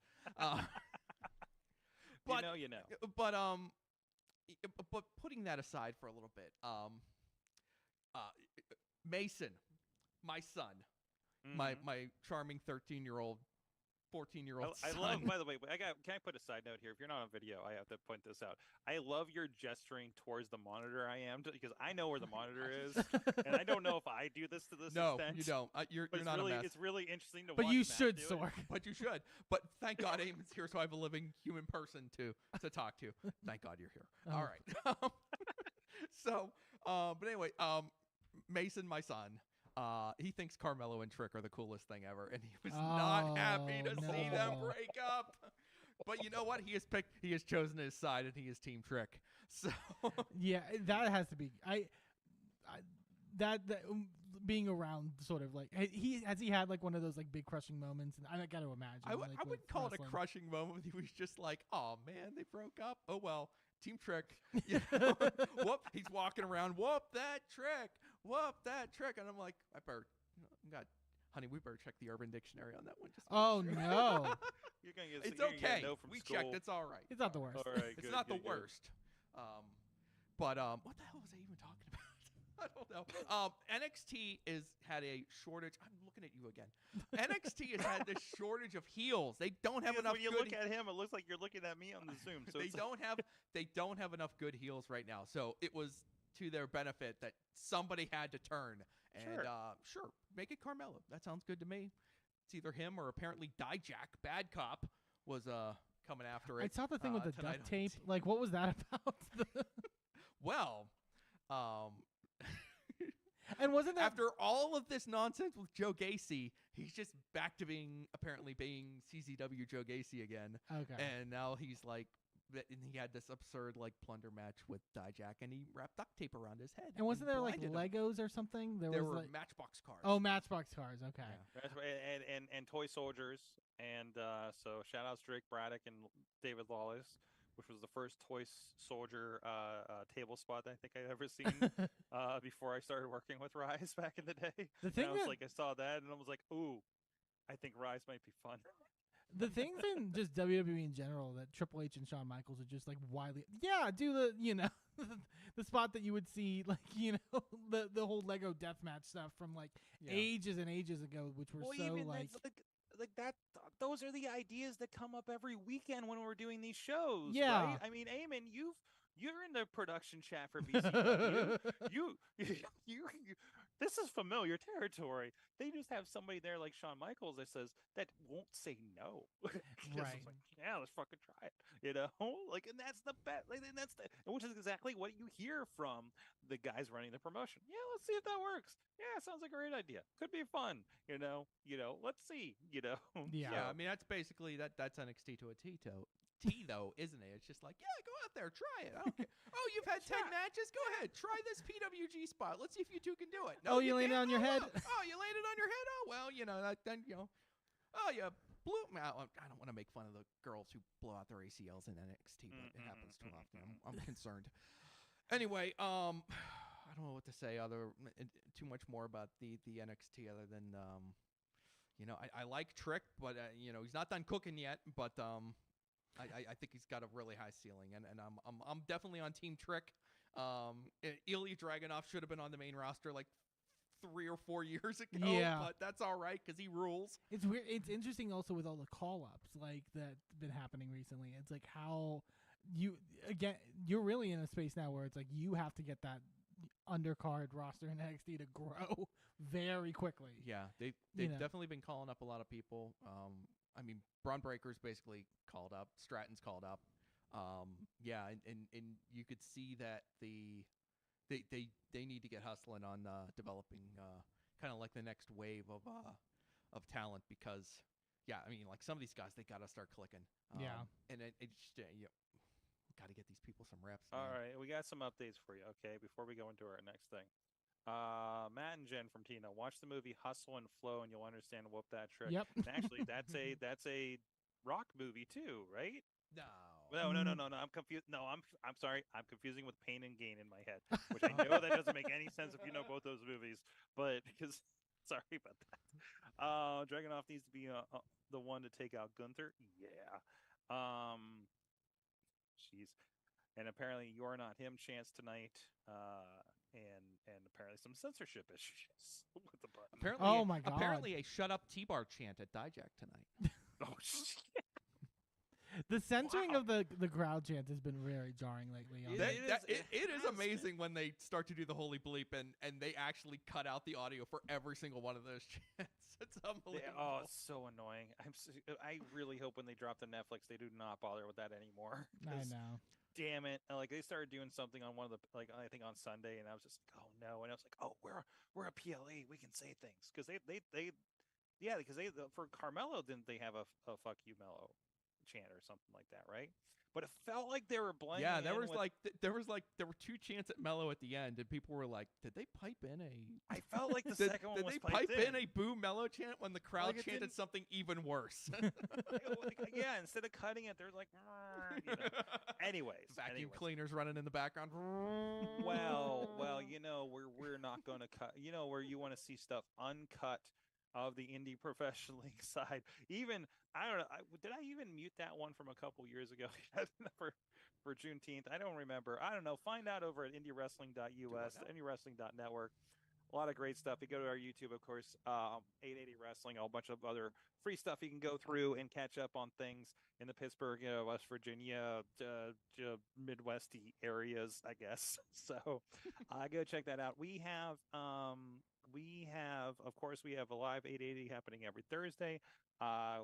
But you know. But putting that aside for a little bit, Mason, my son, my charming 13-year-old. 14-year-old son. I love, by the way, can I put a side note here? If you're not on video, I have to point this out. I love your gesturing towards the monitor I am, because I know where the monitor is, and I don't know if I do this to this extent. No, you don't. You're not really, a mess. It's really interesting to but watch you Matt should, do it. Sorg. But you should. But thank God Eamon's here, so I have a living human person to talk to. Thank God you're here. All right. So, but anyway, Mason, my son, he thinks Carmelo and Trick are the coolest thing ever, and he was not happy to see them break up. But you know what? He has chosen his side, and he is Team Trick. So yeah, that has to be. That being around, sort of like he had like one of those like big crushing moments, and I got to imagine. I wouldn't call it a crushing moment. He was just like, "Oh man, they broke up. Oh well." Team Trick, you know? Whoop! He's walking around. Whoop that Trick! Whoop that Trick! And I'm like, honey, we better check the Urban Dictionary on that one. Just no! You're gonna get, it's you're okay. Gonna get a no from We school. checked. It's all right. It's not the worst. All right, It's good, not good, the worst. But what the hell was I even talking about? I don't know. NXT had a shortage. I'm looking at you again. NXT has had this shortage of heels. They don't have enough. When you look at him, it looks like you're looking at me on the Zoom. So they don't have enough good heels right now. So it was to their benefit that somebody had to turn. And sure, make it Carmelo. That sounds good to me. It's either him or apparently Dijak, Bad Cop, was coming after it. I saw the thing with the tonight duct tape. Like, what was that about? Well, and wasn't that after all of this nonsense with Joe Gacy, he's just back to being CZW Joe Gacy again. Okay. And now he's like, and he had this absurd like plunder match with Dijak, and he wrapped duct tape around his head. And wasn't there like blinded him. Legos or something? There was were like Matchbox cars. Oh, Matchbox cars. Okay. Yeah. and toy soldiers, and so shout outs to Drake Braddock and David Lawless, which was the first toy soldier table spot I think I'd ever seen before I started working with Rise back in the day. The thing I saw that and I was like, ooh, I think Rise might be fun. The things in just WWE in general that Triple H and Shawn Michaels are just like widely, do the the spot that you would see like the whole Lego deathmatch stuff from like ages and ages ago, which were so like that. Those are the ideas that come up every weekend when we're doing these shows. Yeah, right? I mean, Eamon, you're in the production chat for BCW. you this is familiar territory. They just have somebody there like Shawn Michaels that won't say no. Right. Like, yeah, let's fucking try it. Like, and that's the best. Like, and which is exactly what you hear from the guys running the promotion. Yeah, let's see if that works. Yeah, sounds like a great idea. Could be fun. Let's see. Yeah. I mean, that's basically that's NXT to a T though, isn't it? It's just like, go out there, try it. I don't care. Oh, you've had 10 matches? Go ahead, try this PWG spot. Let's see if you two can do it. No, you landed on your head? Oh, you landed on your head? Oh, well, oh, you blew. I don't want to make fun of the girls who blow out their ACLs in NXT, but it happens too often. I'm concerned. Anyway, I don't know what to say too much more about the NXT other than I like Trick, but he's not done cooking yet, but I think he's got a really high ceiling, and I'm definitely on Team Trick. Ilya Dragunov should have been on the main roster like 3 or 4 years ago, but that's all right because he rules. It's weird. It's interesting also with all the call-ups like that's been happening recently. It's like how you're really in a space now where it's like you have to get that undercard roster in NXT to grow very quickly. Yeah, they've definitely been calling up a lot of people. I mean, Braun Breaker's basically called up. Stratton's called up. Yeah, and you could see that they need to get hustling on developing kind of like the next wave of talent, because yeah, I mean, like some of these guys, they got to start clicking. Yeah. And it just got to get these people some reps. All man. right, we got some updates for you. Okay, before we go into our next thing, Matt and Jen from Tino, watch the movie Hustle and Flow, and you'll understand whoop that trick. Yep. And actually, that's a rock movie too, right? No. No. I'm confused. No, I'm sorry. I'm confusing with Pain and Gain in my head, which I know that doesn't make any sense if you know both those movies. But because sorry about that. Dragunov needs to be the one to take out Gunther. Yeah. Jeez. And apparently you're not him chance tonight. And apparently some censorship issues with the button. Apparently, Oh my God. Apparently, a "Shut Up T-Bar" chant at Dijak tonight. Oh shit. The censoring Wow. of the crowd chant has been very jarring lately. On Yeah, It is has amazing when they start to do the holy bleep and they actually cut out the audio for every single one of those chants. It's unbelievable. Oh, it's so annoying. I really hope when they drop the Netflix, they do not bother with that anymore. I 'cause know. Damn it! Like they started doing something on one of the I think on Sunday, and I was just like, oh no, and I was like, oh, we're a PLE, we can say things because they because they for Carmelo didn't they have a fuck you Mello chant or something like that, right? But it felt like they were blending. Yeah, there in was with, there were two chants at Mello at the end, and people were like, "Did they pipe in a?" I felt like the did, second one did was they piped pipe in a boo Mello chant when the crowd Like, it chanted didn't- something even worse? yeah, instead of cutting it, they're like, you know. Anyways, Vacuum cleaners running in the background. well, we're not going to cut. Where you want to see stuff uncut of the indie professional league side. Even I don't know. Did I even mute that one from a couple years ago for Juneteenth? I don't remember. I don't know. Find out over at IndyWrestling.us, IndyWrestling.network. A lot of great stuff. You go to our YouTube, of course, 880 Wrestling, a whole bunch of other free stuff you can go through and catch up on things in the Pittsburgh, West Virginia, Midwesty areas, I guess. So go check that out. We have, of course, we have a live 880 happening every Thursday.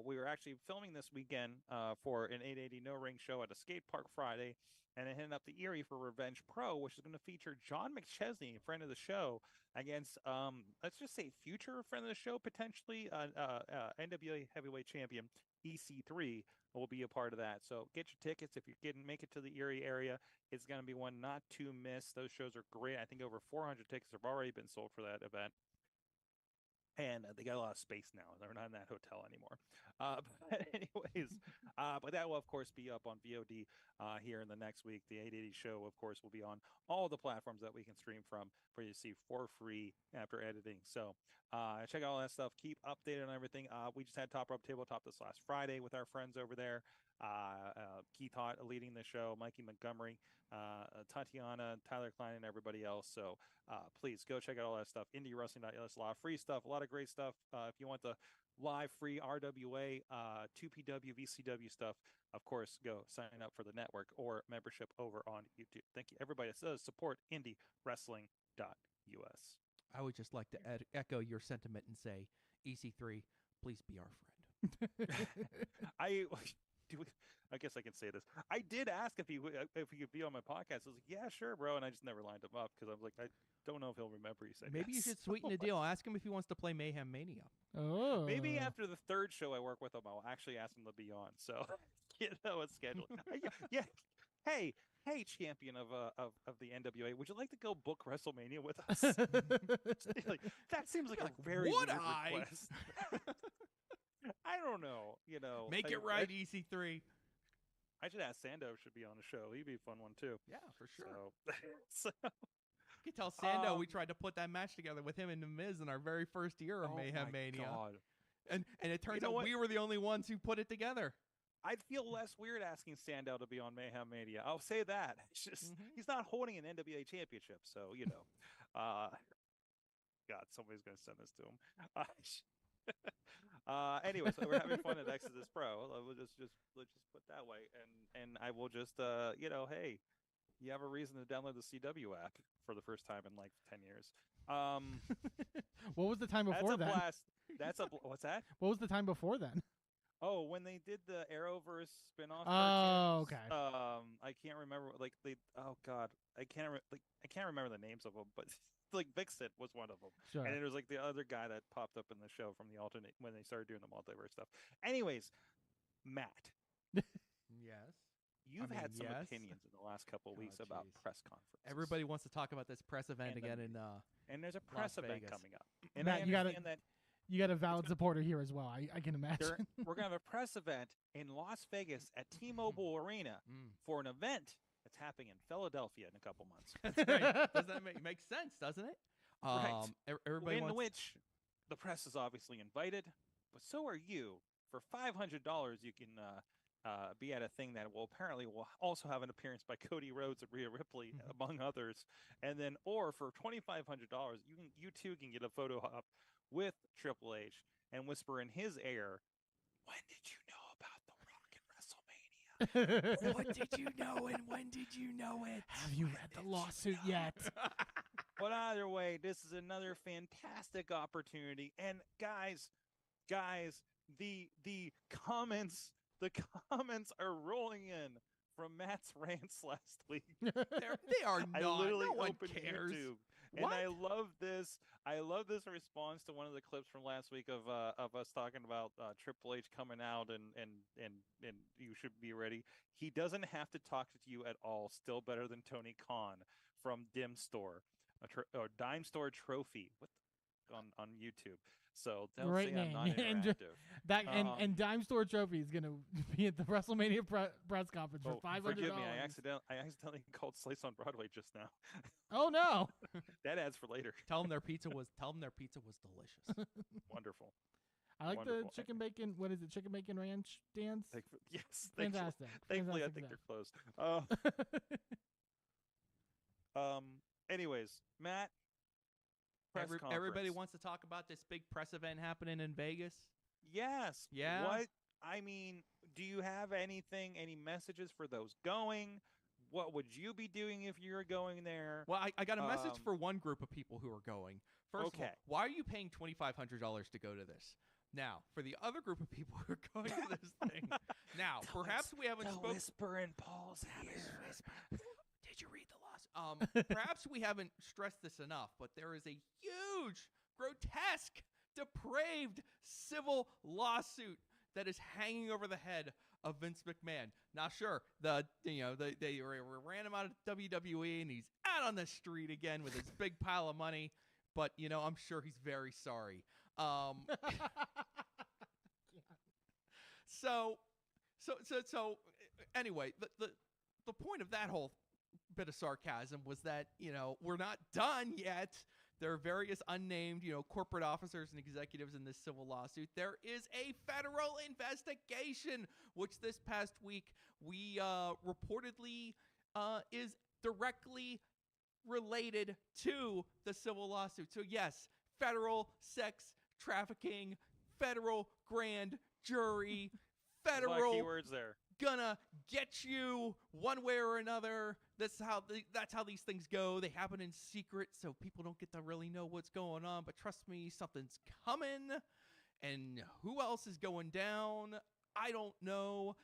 We were actually filming this weekend for an 880 No Ring show at a skate park Friday, and then heading up to Erie for Revenge Pro, which is going to feature John McChesney, a friend of the show, against let's just say future friend of the show, potentially NWA heavyweight champion EC3 will be a part of that. So get your tickets if you didn't make it to the Erie area. It's going to be one not to miss. Those shows are great. I think over 400 tickets have already been sold for that event. And they got a lot of space now. They're not in that hotel anymore. But anyways, but that will, of course, be up on VOD here in the next week. The 880 show, of course, will be on all the platforms that we can stream from for you to see for free after editing. So check out all that stuff. Keep updated on everything. We just had Top Rope Tabletop this last Friday with our friends over there. Keith Hott leading the show, Mikey Montgomery, Tatiana, Tyler Klein, and everybody else. So please go check out all that stuff. IndyWrestling.us, a lot of free stuff, a lot of great stuff. If you want the live free RWA, 2PW, VCW stuff, of course, go sign up for the network or membership over on YouTube. Thank you, everybody that says support IndyWrestling.us. I would just like to echo your sentiment and say, EC3, please be our friend. I guess I can say this. I did ask if he could be on my podcast. I was like, yeah, sure, bro. And I just never lined him up because I was like, I don't know if he'll remember. He said Maybe you yes. should sweeten the deal. Ask him if he wants to play Mayhem Mania. Oh. Maybe after the third show I work with him, I'll actually ask him to be on. So it's scheduled. Yeah. Hey, champion of the NWA, would you like to go book WrestleMania with us? That seems like a very would weird I? request. I don't know. Make it right, EC3. I should ask Sando should be on the show. He'd be a fun one too. Yeah, for sure. So You can tell Sando we tried to put that match together with him and The Miz in our very first year of Mayhem Mania. God. And it turns know out what? we were the only ones who put it together. I'd feel less weird asking Sandow to be on Mayhem Mania. I'll say that. It's just he's not holding an NWA championship, so God, somebody's gonna send this to him. Anyway, so we're having fun at Exodus Pro. Let's just put it that way, and I will just hey, you have a reason to download the CW app for the first time in like 10 years. What was the time before that's a then? blast. What's that? What was the time before then? Oh, when they did the Arrowverse spin-off Oh, cartoons, okay. I can't remember oh god, I can't remember the names of them, but like Vixit was one of them. Sure. And it was like the other guy that popped up in the show from the alternate when they started doing the multiverse stuff. Anyways, Matt, Yes. you've mean, had some yes. opinions in the last couple of weeks Oh, about jeez. press conferences. Everybody wants to talk about this press event And again then- in and there's a press event Vegas. coming up. And Matt, I you gotta- understand that You got a valid supporter here as well. I can imagine. we're gonna have a press event in Las Vegas at T-Mobile Arena for an event that's happening in Philadelphia in a couple months. That's right. Does that make sense? Doesn't it? Right. Everybody In wants. which the press is obviously invited, but so are you. For $500, you can be at a thing that will also have an appearance by Cody Rhodes and Rhea Ripley, among others. And then, or for $2,500, you too can get a photo op with Triple H and whisper in his ear, "When did you know about The Rock at WrestleMania?" What did you know and when did you know it? Have you read the lawsuit yet? But either way, this is another fantastic opportunity. And guys, the comments are rolling in from Matt's rants last week. They are I not. literally No one opened cares. YouTube, What? and I love this. I love this response to one of the clips from last week of us talking about Triple H coming out and you should be ready. He doesn't have to talk to you at all. Still better than Tony Khan from Dim Store, or Dime Store Trophy on YouTube. So don't Great say I'm not name. interactive. That and Dime Store Trophy is gonna be at the WrestleMania press conference for $500. Forgive me, I accidentally called Slice on Broadway just now. Oh no! That adds for later. Tell them their pizza was delicious. Wonderful. I like Wonderful. the chicken bacon. What is it? Chicken bacon ranch dance. Yes, Fantastic. Thankfully, I Fantastic think stuff. they're closed. Anyways, Matt. Everybody wants to talk about this big press event happening in Vegas. Yes. Yeah. What? I mean, do you have any messages for those going? What would you be doing if you were going there? Well, I got a message for one group of people who are going. First of all, why are you paying $2,500 to go to this? Now, for the other group of people who are going to this thing, now perhaps we haven't spoken. Whisper in Paul's ear. Did you read the lawsuit? Perhaps we haven't stressed this enough, but there is a huge, grotesque, depraved civil lawsuit that is hanging over the head of Vince McMahon. Now, sure, they ran him out of WWE, and he's out on the street again with his big pile of money. But I'm sure he's very sorry. So anyway, the point of that whole bit of sarcasm was that we're not done yet. There are various unnamed corporate officers and executives in this civil lawsuit. There is a federal investigation, which this past week we reportedly is directly related to the civil lawsuit. So yes, federal sex trafficking, federal grand jury, federal keywords there. Gonna get you one way or another. That's how these things go. They happen in secret, so people don't get to really know what's going on. But trust me, something's coming. And who else is going down? I don't know.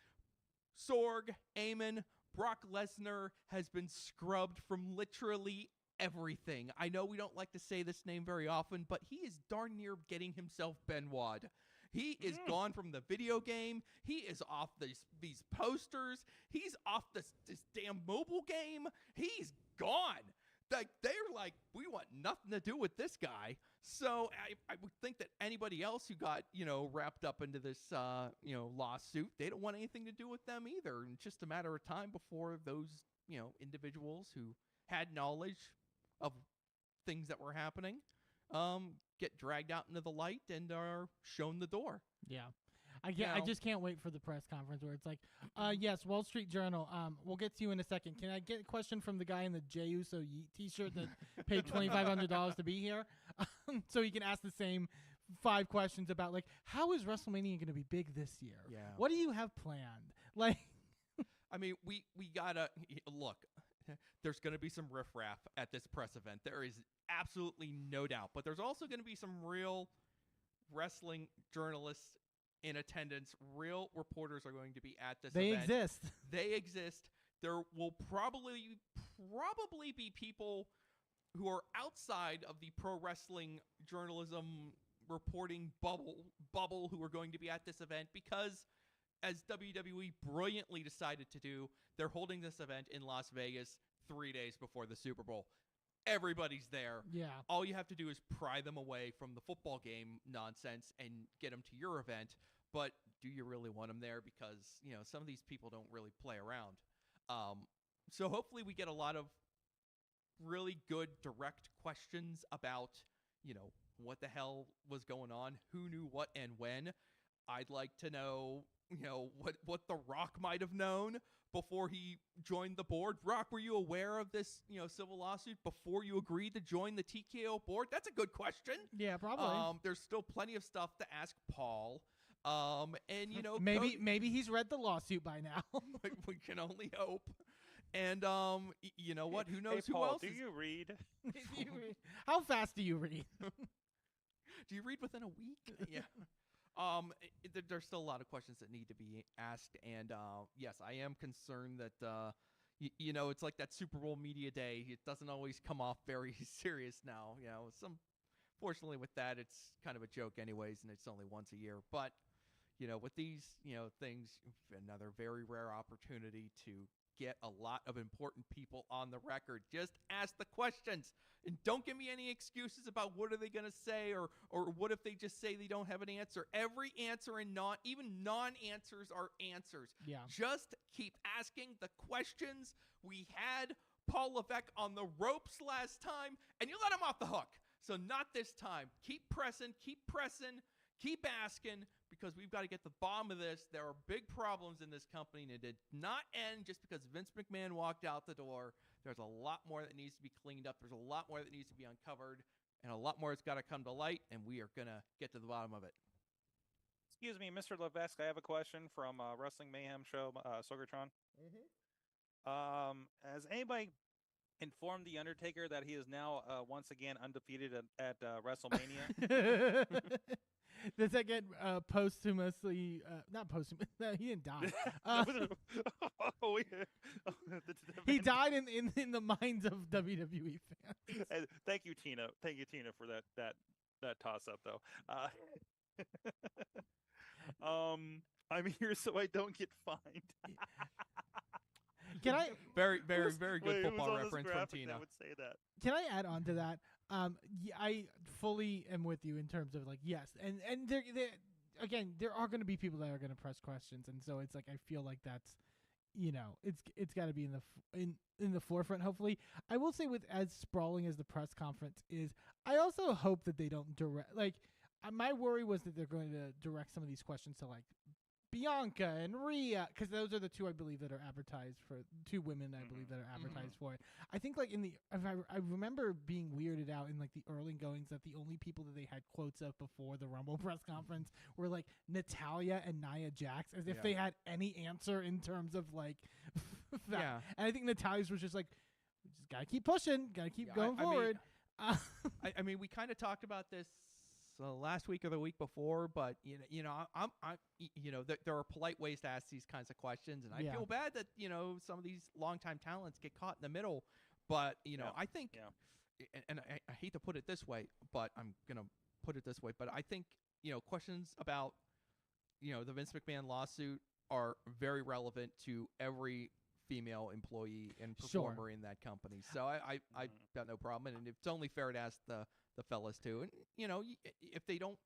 Sorg, Eamon, Brock Lesnar has been scrubbed from literally everything. I know we don't like to say this name very often, but he is darn near getting himself Benoit. He is gone from the video game. He is off these posters. He's off this damn mobile game. He's gone. They're like, we want nothing to do with this guy. So I would think that anybody else who got, wrapped up into this, lawsuit, they don't want anything to do with them either. And it's just a matter of time before those, individuals who had knowledge of things that were happening, get dragged out into the light and are shown the door. Yeah. I just can't wait for the press conference where it's like, yes, Wall Street Journal, we'll get to you in a second. Can I get a question from the guy in the Jey Uso Yeet t-shirt that paid $2,500 to be here? So he can ask the same 5 questions about, like, how is WrestleMania going to be big this year? Yeah. What do you have planned? Like, I mean, we gotta look. There's going to be some riffraff at this press event. There is absolutely no doubt. But there's also going to be some real wrestling journalists in attendance. Real reporters are going to be at this They event. exist. They exist. There will probably be people who are outside of the pro wrestling journalism reporting bubble who are going to be at this event because, as WWE brilliantly decided to do, they're holding this event in Las Vegas 3 days before the Super Bowl. Everybody's there. Yeah. All you have to do is pry them away from the football game nonsense and get them to your event. But do you really want them there? Because, some of these people don't really play around. So hopefully we get a lot of really good direct questions about, what the hell was going on, who knew what and when. I'd like to know, what The Rock might have known before he joined the board. Rock, were you aware of this, civil lawsuit before you agreed to join the TKO board? That's a good question. Yeah, probably. There's still plenty of stuff to ask Paul. And maybe he's read the lawsuit by now. we can only hope. And you know what? Who knows Hey, who Paul, else? do you read? How fast do you read? Do you read within a week? Yeah. There's still a lot of questions that need to be asked, and yes, I am concerned that it's like that Super Bowl media day. It doesn't always come off very serious now. Fortunately with that, it's kind of a joke anyways, and it's only once a year. But with these things, another very rare opportunity to get a lot of important people on the record. Just ask the questions. And don't give me any excuses about what are they going to say or what if they just say they don't have an answer. Every answer and even non-answers are answers. Yeah. Just keep asking the questions. We had Paul Levesque on the ropes last time, and you let him off the hook. So not this time. Keep pressing, keep asking, because we've got to get to the bottom of this. There are big problems in this company, and it did not end just because Vince McMahon walked out the door. There's a lot more that needs to be cleaned up. There's a lot more that needs to be uncovered, and a lot more that's got to come to light, and we are going to get to the bottom of it. Excuse me, Mr. Levesque, I have a question from Wrestling Mayhem show, Sorgatron. Has anybody informed The Undertaker that he is now once again undefeated at WrestleMania? Does that get posthumously? Not posthumous. No, he didn't die. He died in the minds of WWE fans. Thank you, Tina. Thank you, Tina, for that toss up, though. I'm here so I don't get fined. Can I? Very good football reference from Tina. I would say that. Can I add on to that? I fully am with you in terms of yes, and there again, there are going to be people that are going to press questions, and so it's like I feel like that's it's got to be in the forefront. Hopefully, I will say with as sprawling as the press conference is, I also hope that they don't direct my worry was that they're going to direct some of these questions to Bianca and Rhea, because those are the two I believe that are advertised for. Two women I believe that are advertised for it. I think I remember being weirded out in the early goings that the only people that they had quotes of before the Rumble press conference were Natalya and Nia Jax, as if they had any answer in terms of that. Yeah. And I think Natalya's was just we just gotta keep pushing, gotta keep going forward. I mean, we kind of talked about this last week or the week before, but there are polite ways to ask these kinds of questions, and I feel bad that some of these longtime talents get caught in the middle. But I think, and I hate to put it this way, but I'm gonna put it this way. But I think questions about the Vince McMahon lawsuit are very relevant to every female employee and performer in that company. So I got no problem, and it's only fair to ask the fellas too. And if they don't,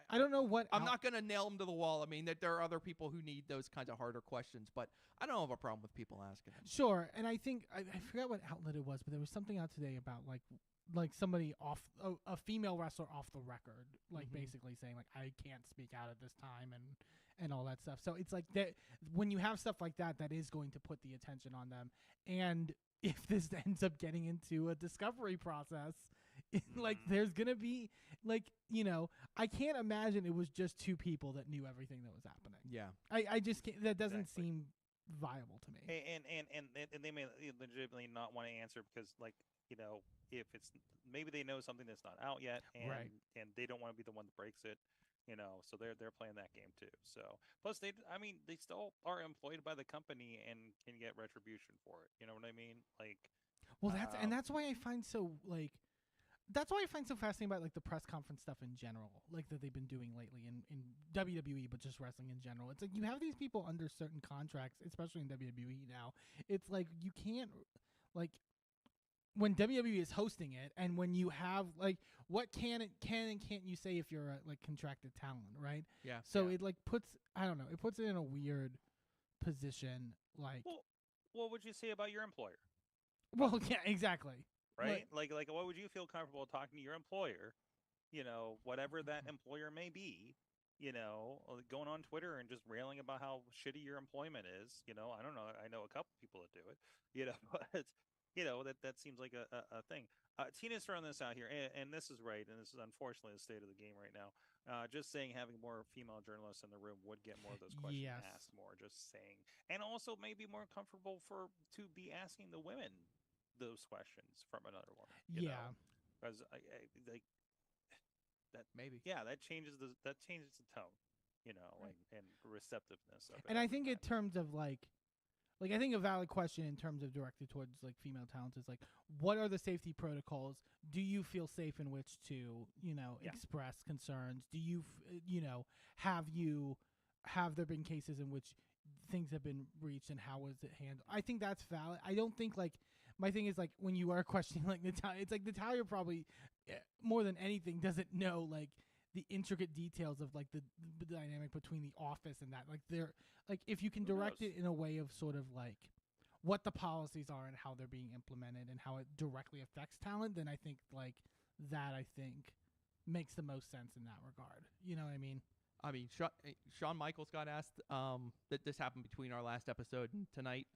I don't know what I'm not gonna nail them to the wall. I mean, that there are other people who need those kinds of harder questions, but I don't have a problem with people asking them. Sure, and I think I forgot what outlet it was, but there was something out today about like somebody off a female wrestler off the record, basically saying I can't speak out at this time and all that stuff. So it's that when you have stuff like that, that is going to put the attention on them. And if this ends up getting into a discovery process, there's gonna be I can't imagine it was just two people that knew everything that was happening. Yeah, I just can't. That doesn't seem viable to me. And they may legitimately not want to answer because if it's maybe they know something that's not out yet, and they don't want to be the one that breaks it. So they're playing that game too. So plus they still are employed by the company and can get retribution for it. You know what I mean? Like, Well, that's why I find so fascinating about like the press conference stuff in general, like that they've been doing lately in WWE, but just wrestling in general. It's like you have these people under certain contracts, especially in WWE now. It's like you can't like when WWE is hosting it, and when you have like what can and can't you say if you're a like contracted talent, right? Yeah. So it like puts it puts it in a weird position. Like, well, what would you say about your employer? well, yeah, exactly. Right? Like what would you feel comfortable talking to your employer? Whatever that employer may be. Going on Twitter and just railing about how shitty your employment is. I don't know. I know a couple people that do it. But that seems like a thing. Tina's throwing this out here, and this is right, and this is unfortunately the state of the game right now. Just saying having more female journalists in the room would get more of those questions asked more. Just saying, and also maybe more comfortable to be asking the women those questions from another woman. Because I like that maybe. Yeah, that changes the tone. And receptiveness of it. And I think in terms of like I think a valid question in terms of directed towards like female talent is like, what are the safety protocols? Do you feel safe in which to, express concerns? Do you, have there been cases in which things have been breached and how was it handled? I think that's valid. I don't think like, my thing is like when you are questioning like Natalya, it's like Natalya probably more than anything doesn't know like the intricate details of like the dynamic between the office and that. Like they're like if you can direct it in a way of sort of like what the policies are and how they're being implemented and how it directly affects talent, then I think like that makes the most sense in that regard. You know what I mean? I mean, Shawn Michaels got asked that this happened between our last episode and tonight.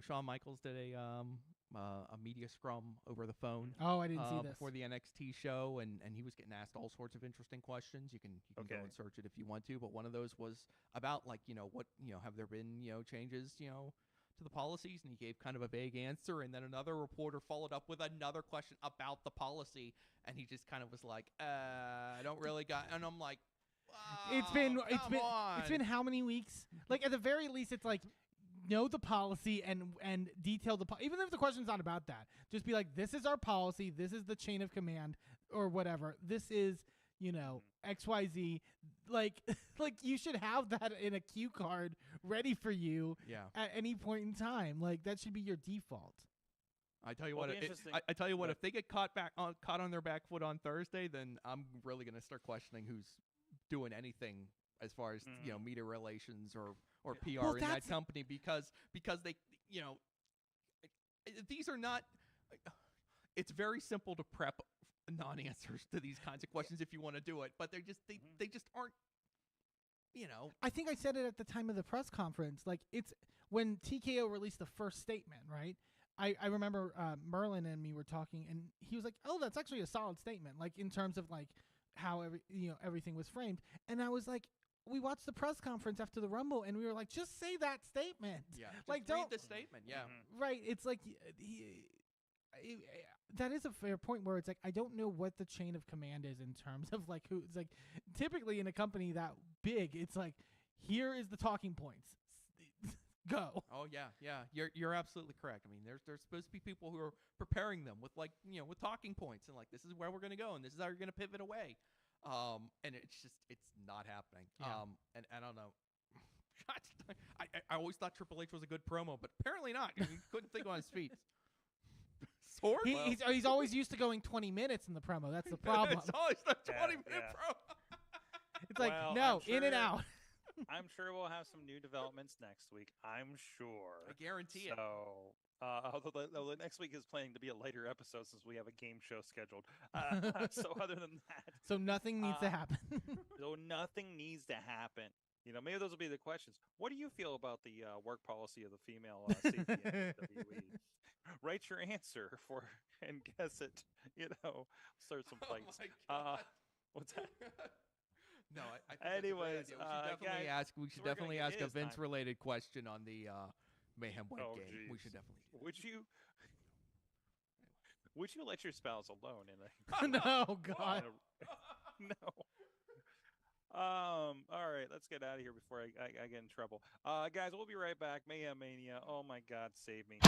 Shawn Michaels did a media scrum over the phone. Oh, I didn't see this before the NXT show, and he was getting asked all sorts of interesting questions. You can go and search it if you want to, but one of those was about like what have there been changes to the policies, and he gave kind of a vague answer, and then another reporter followed up with another question about the policy, and he just kind of was like, I don't really got, and I'm like, it's been how many weeks? Like at the very least, it's like know the policy and detail the even if the question's not about that, just be like, this is our policy, this is the chain of command or whatever, this is XYZ. Like you should have that in a cue card ready for you at any point in time. Like that should be your default. I tell you what, I tell you what, if they get caught on their back foot on Thursday, then I'm really going to start questioning who's doing anything as far as media relations or PR in that company, because they these are not. It's very simple to prep non-answers to these kinds of questions if you want to do it, but they just aren't. I think I said it at the time of the press conference. Like it's when TKO released the first statement, right? I remember Merlin and me were talking, and he was like, "Oh, that's actually a solid statement." Like in terms of like how everything was framed, and I was like, we watched the press conference after the Rumble, and we were like, just say that statement. Yeah, like don't read the statement. Yeah, right. It's like that is a fair point where it's like I don't know what the chain of command is in terms of like who. It's like typically in a company that big, it's like here is the talking points. Go. Oh yeah. You're absolutely correct. I mean, there's supposed to be people who are preparing them with like with talking points and like this is where we're gonna go and this is how you're gonna pivot away. And it's not happening. Yeah. And I don't know. I always thought Triple H was a good promo, but apparently not. I mean, he couldn't think on his feet. Sword? He's always used to going 20 minutes in the promo. That's the problem. It's always the 20-minute promo. It's like, no, in and out. I'm sure we'll have some new developments next week. I'm sure. I guarantee it. So, although next week is planning to be a later episode since we have a game show scheduled. So other than that, so nothing needs to happen. So nothing needs to happen. Maybe those will be the questions. What do you feel about the work policy of the female safety in WWE? Write your answer and guess it. Start some fights. Oh my God. What's that? No, I think anyways, we should definitely ask a Vince-related question on the Mayhem Web game. Geez. We should definitely do that. Would you let your spouse alone in a no, God. No. All right, let's get out of here before I get in trouble. Guys, we'll be right back. Mayhem Mania. Oh my God, save me.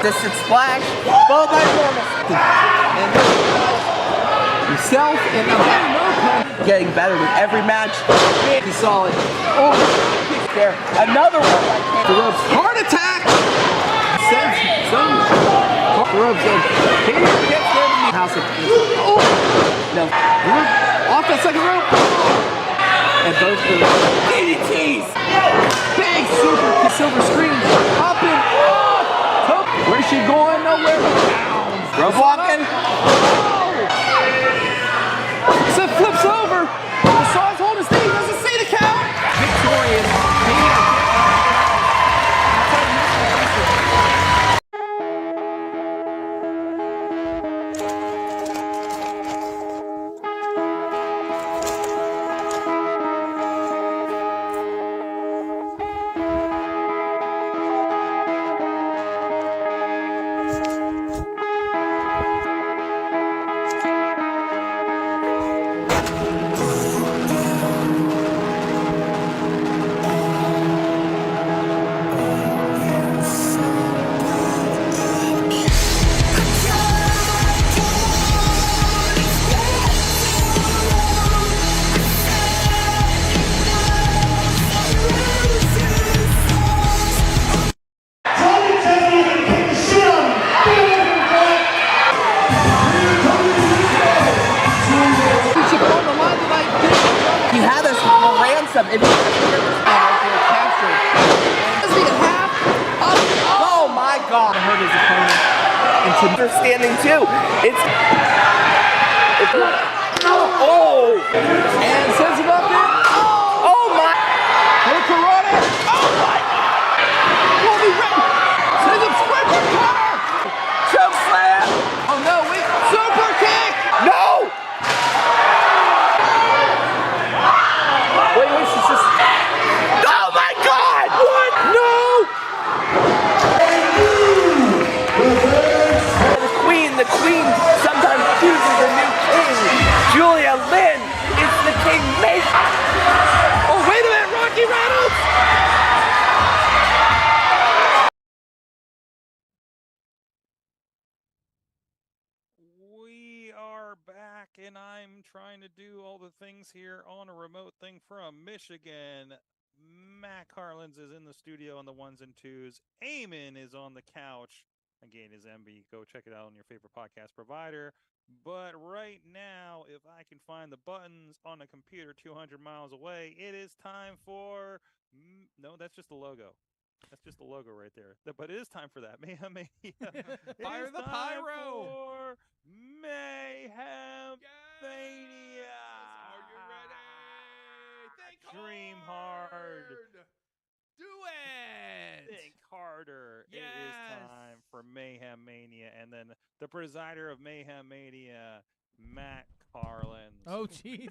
Distant splash, followed by normal. And yourself and getting better with every match. He's solid. Oh, there. Another one. The ropes. Heart attack. Sends some. The ropes in. Here gets there. House of. Oh. No. Off the second rope. And both the DDTs. Big silver screen. Hopping. Where's she going? Nowhere. Rope walking. So flips over. The Saw's holding his thing. Doesn't see the count. Victorious. If you oh my God! Hurt his opponent. And they're standing too. It's oh, and sends him up there. Oh my! Hurricanrana. Oh my God! Will be ready. Sends him square corner. Choke slam. Oh no! Wait! Super kick. No! Wait, she's just. Oh my God! What? No! The queen sometimes chooses a new king. Julia Lynn is the kingmaker. Oh, wait a minute, Rocky Reynolds! We are back, and I'm trying to do all the things here on a remote thing from Michigan. Matt Carlins is in the studio on the ones and twos. Eamon is on the couch. Gay and His Enby. Go check it out on your favorite podcast provider. But right now, if I can find the buttons on a computer 200 miles away, it is time for... No, that's just the logo. That's just the logo right there. But it is time for that. Mayhem Mania. Fire the pyro! For Mayhem Mania. Are you ready? Think Dream hard. Do it! Think harder. Yes. It is time for Mayhem Mania. And then the presider of Mayhem Mania, Matt Carlins. Oh, jeez.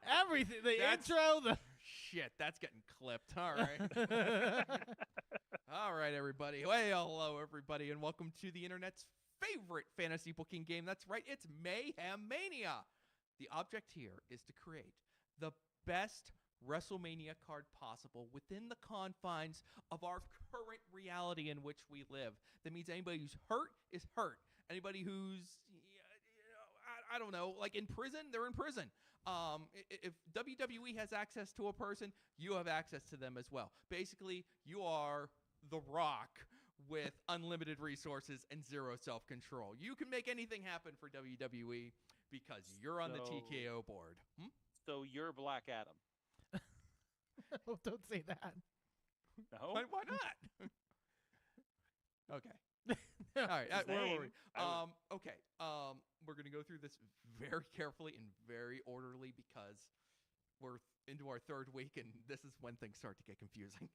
Everything. The intro, the... Shit, that's getting clipped. All right. All right, everybody. Well, hello, everybody, and welcome to the internet's favorite fantasy booking game. That's right. It's Mayhem Mania. The object here is to create the best WrestleMania card possible within the confines of our current reality in which we live. That means anybody who's hurt is hurt. Anybody who's, I don't know, like in prison, they're in prison. If WWE has access to a person, you have access to them as well. Basically, you are The Rock with unlimited resources and zero self-control. You can make anything happen for WWE because you're on the TKO board. So you're Black Adam. Oh, don't say that. No? Why not? Okay. All right. Where were we? Okay. We're going to go through this very carefully and very orderly because we're into our third week, and this is when things start to get confusing.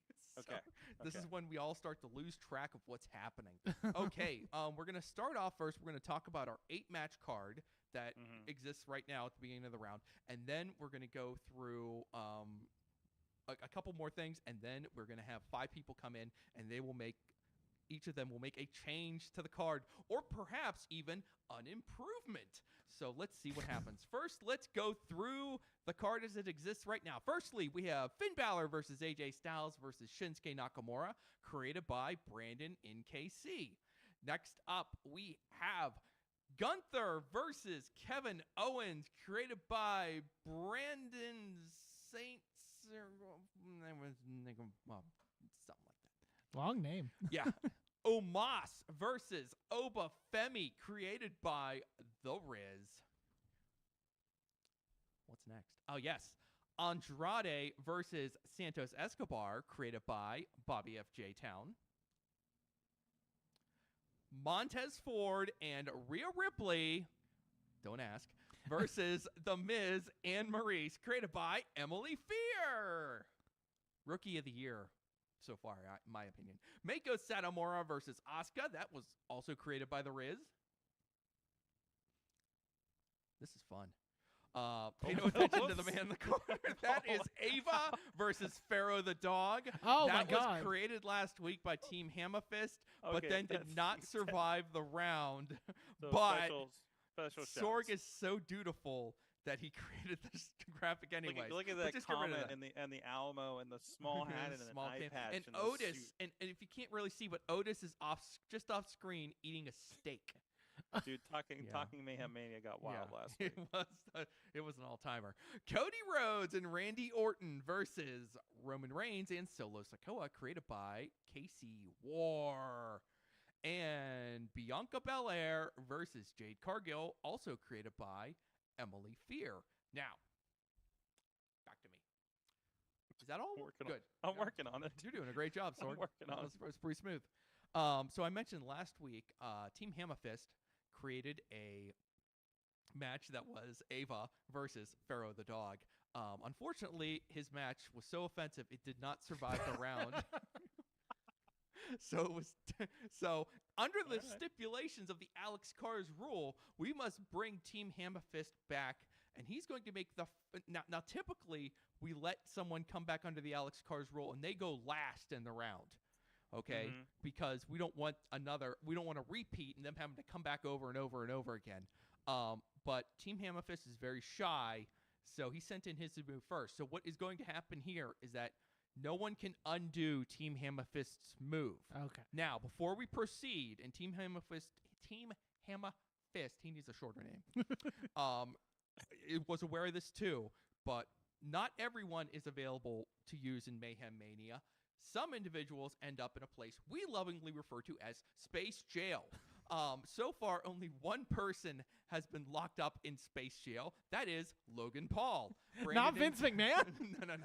This is when we all start to lose track of what's happening. Okay. We're going to start off first. We're going to talk about our 8-match card that exists right now at the beginning of the round, and then we're going to go through a couple more things, and then we're going to have 5 people come in, and they will make each of them will make a change to the card, or perhaps even an improvement. So let's see what happens. First, let's go through the card as it exists right now. Firstly, we have Finn Balor versus AJ Styles versus Shinsuke Nakamura, created by Brandon NKC. Next up, we have Gunther versus Kevin Owens, created by Brandon Saint. Something like that. Long name. Yeah. Omos versus Oba Femi, created by The Riz. What's next? Oh, yes. Andrade versus Santos Escobar, created by Bobby F. J. Town. Montez Ford and Rhea Ripley, don't ask, versus The Miz and Maurice, created by Emily Fear. Rookie of the Year so far, in my opinion. Meiko Satomura versus Asuka. That was also created by The Riz. This is fun. Pay no attention to the man in the corner. That is Ava versus Pharaoh the Dog. Oh, that my God. was created last week by Team Hammerfist, but Okay, then did that's- not survive the round. So but special Sorg shouts. is so dutiful that he created this graphic anyway. Look at that comment and the Alamo and the small hat and Small an eye can- patch and the Otis, suit. and if you can't really see, but Otis is just off screen eating a steak. Dude, talking Mayhem Mania got wild last week. It was an all-timer. Cody Rhodes and Randy Orton versus Roman Reigns and Solo Sikoa, created by Casey War. And Bianca Belair versus Jade Cargill, also created by Emily Fear. Now, back to me. Is that all? Good. I'm working on it. You're doing a great job, I'm Sorg. working on it. It's pretty smooth. So I mentioned last week, Team Hammerfist created a match that was Ava versus Pharaoh the Dog. Unfortunately, his match was so offensive it did not survive the round. So it was so under the stipulations of the Alex Cars rule, we must bring Team Hammerfist back, and he's going to make the now typically we let someone come back under the Alex Cars rule and they go last in the round. Okay, because we don't want a repeat and them having to come back over and over and over again. But Team Hammerfist is very shy, so he sent in his to move first. So what is going to happen here is that no one can undo Team Hammerfist's move. Okay. Now, before we proceed, and Team Hammerfist, he needs a shorter name. It was aware of this too, but not everyone is available to use in Mayhem Mania. Some individuals end up in a place we lovingly refer to as Space Jail. So far, only one person has been locked up in Space Jail. That is Logan Paul. Not Vince McMahon? No.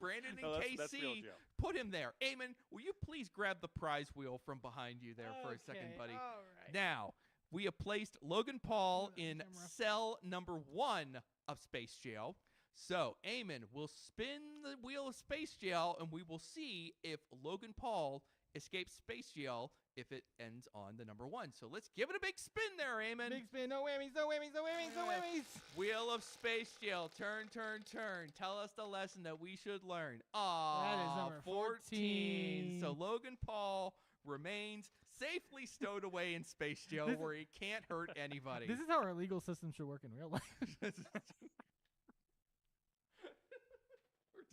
Brandon and that's real KC jail. put him there. Eamon, will you please grab the prize wheel from behind you there for a second, buddy? All right. Now, we have placed Logan Paul in Camera. cell number 1 of Space Jail. So, Eamon will spin the wheel of Space Jail, and we will see if Logan Paul escapes Space Jail if it ends on the number 1. So let's give it a big spin there, Eamon. Big spin. No whammies, no whammies, no whammies, no whammies. Wheel of Space Jail. Turn, turn, turn. Tell us the lesson that we should learn. That is number 14. So Logan Paul remains safely stowed away in Space Jail where he can't hurt anybody. This is how our legal system should work in real life.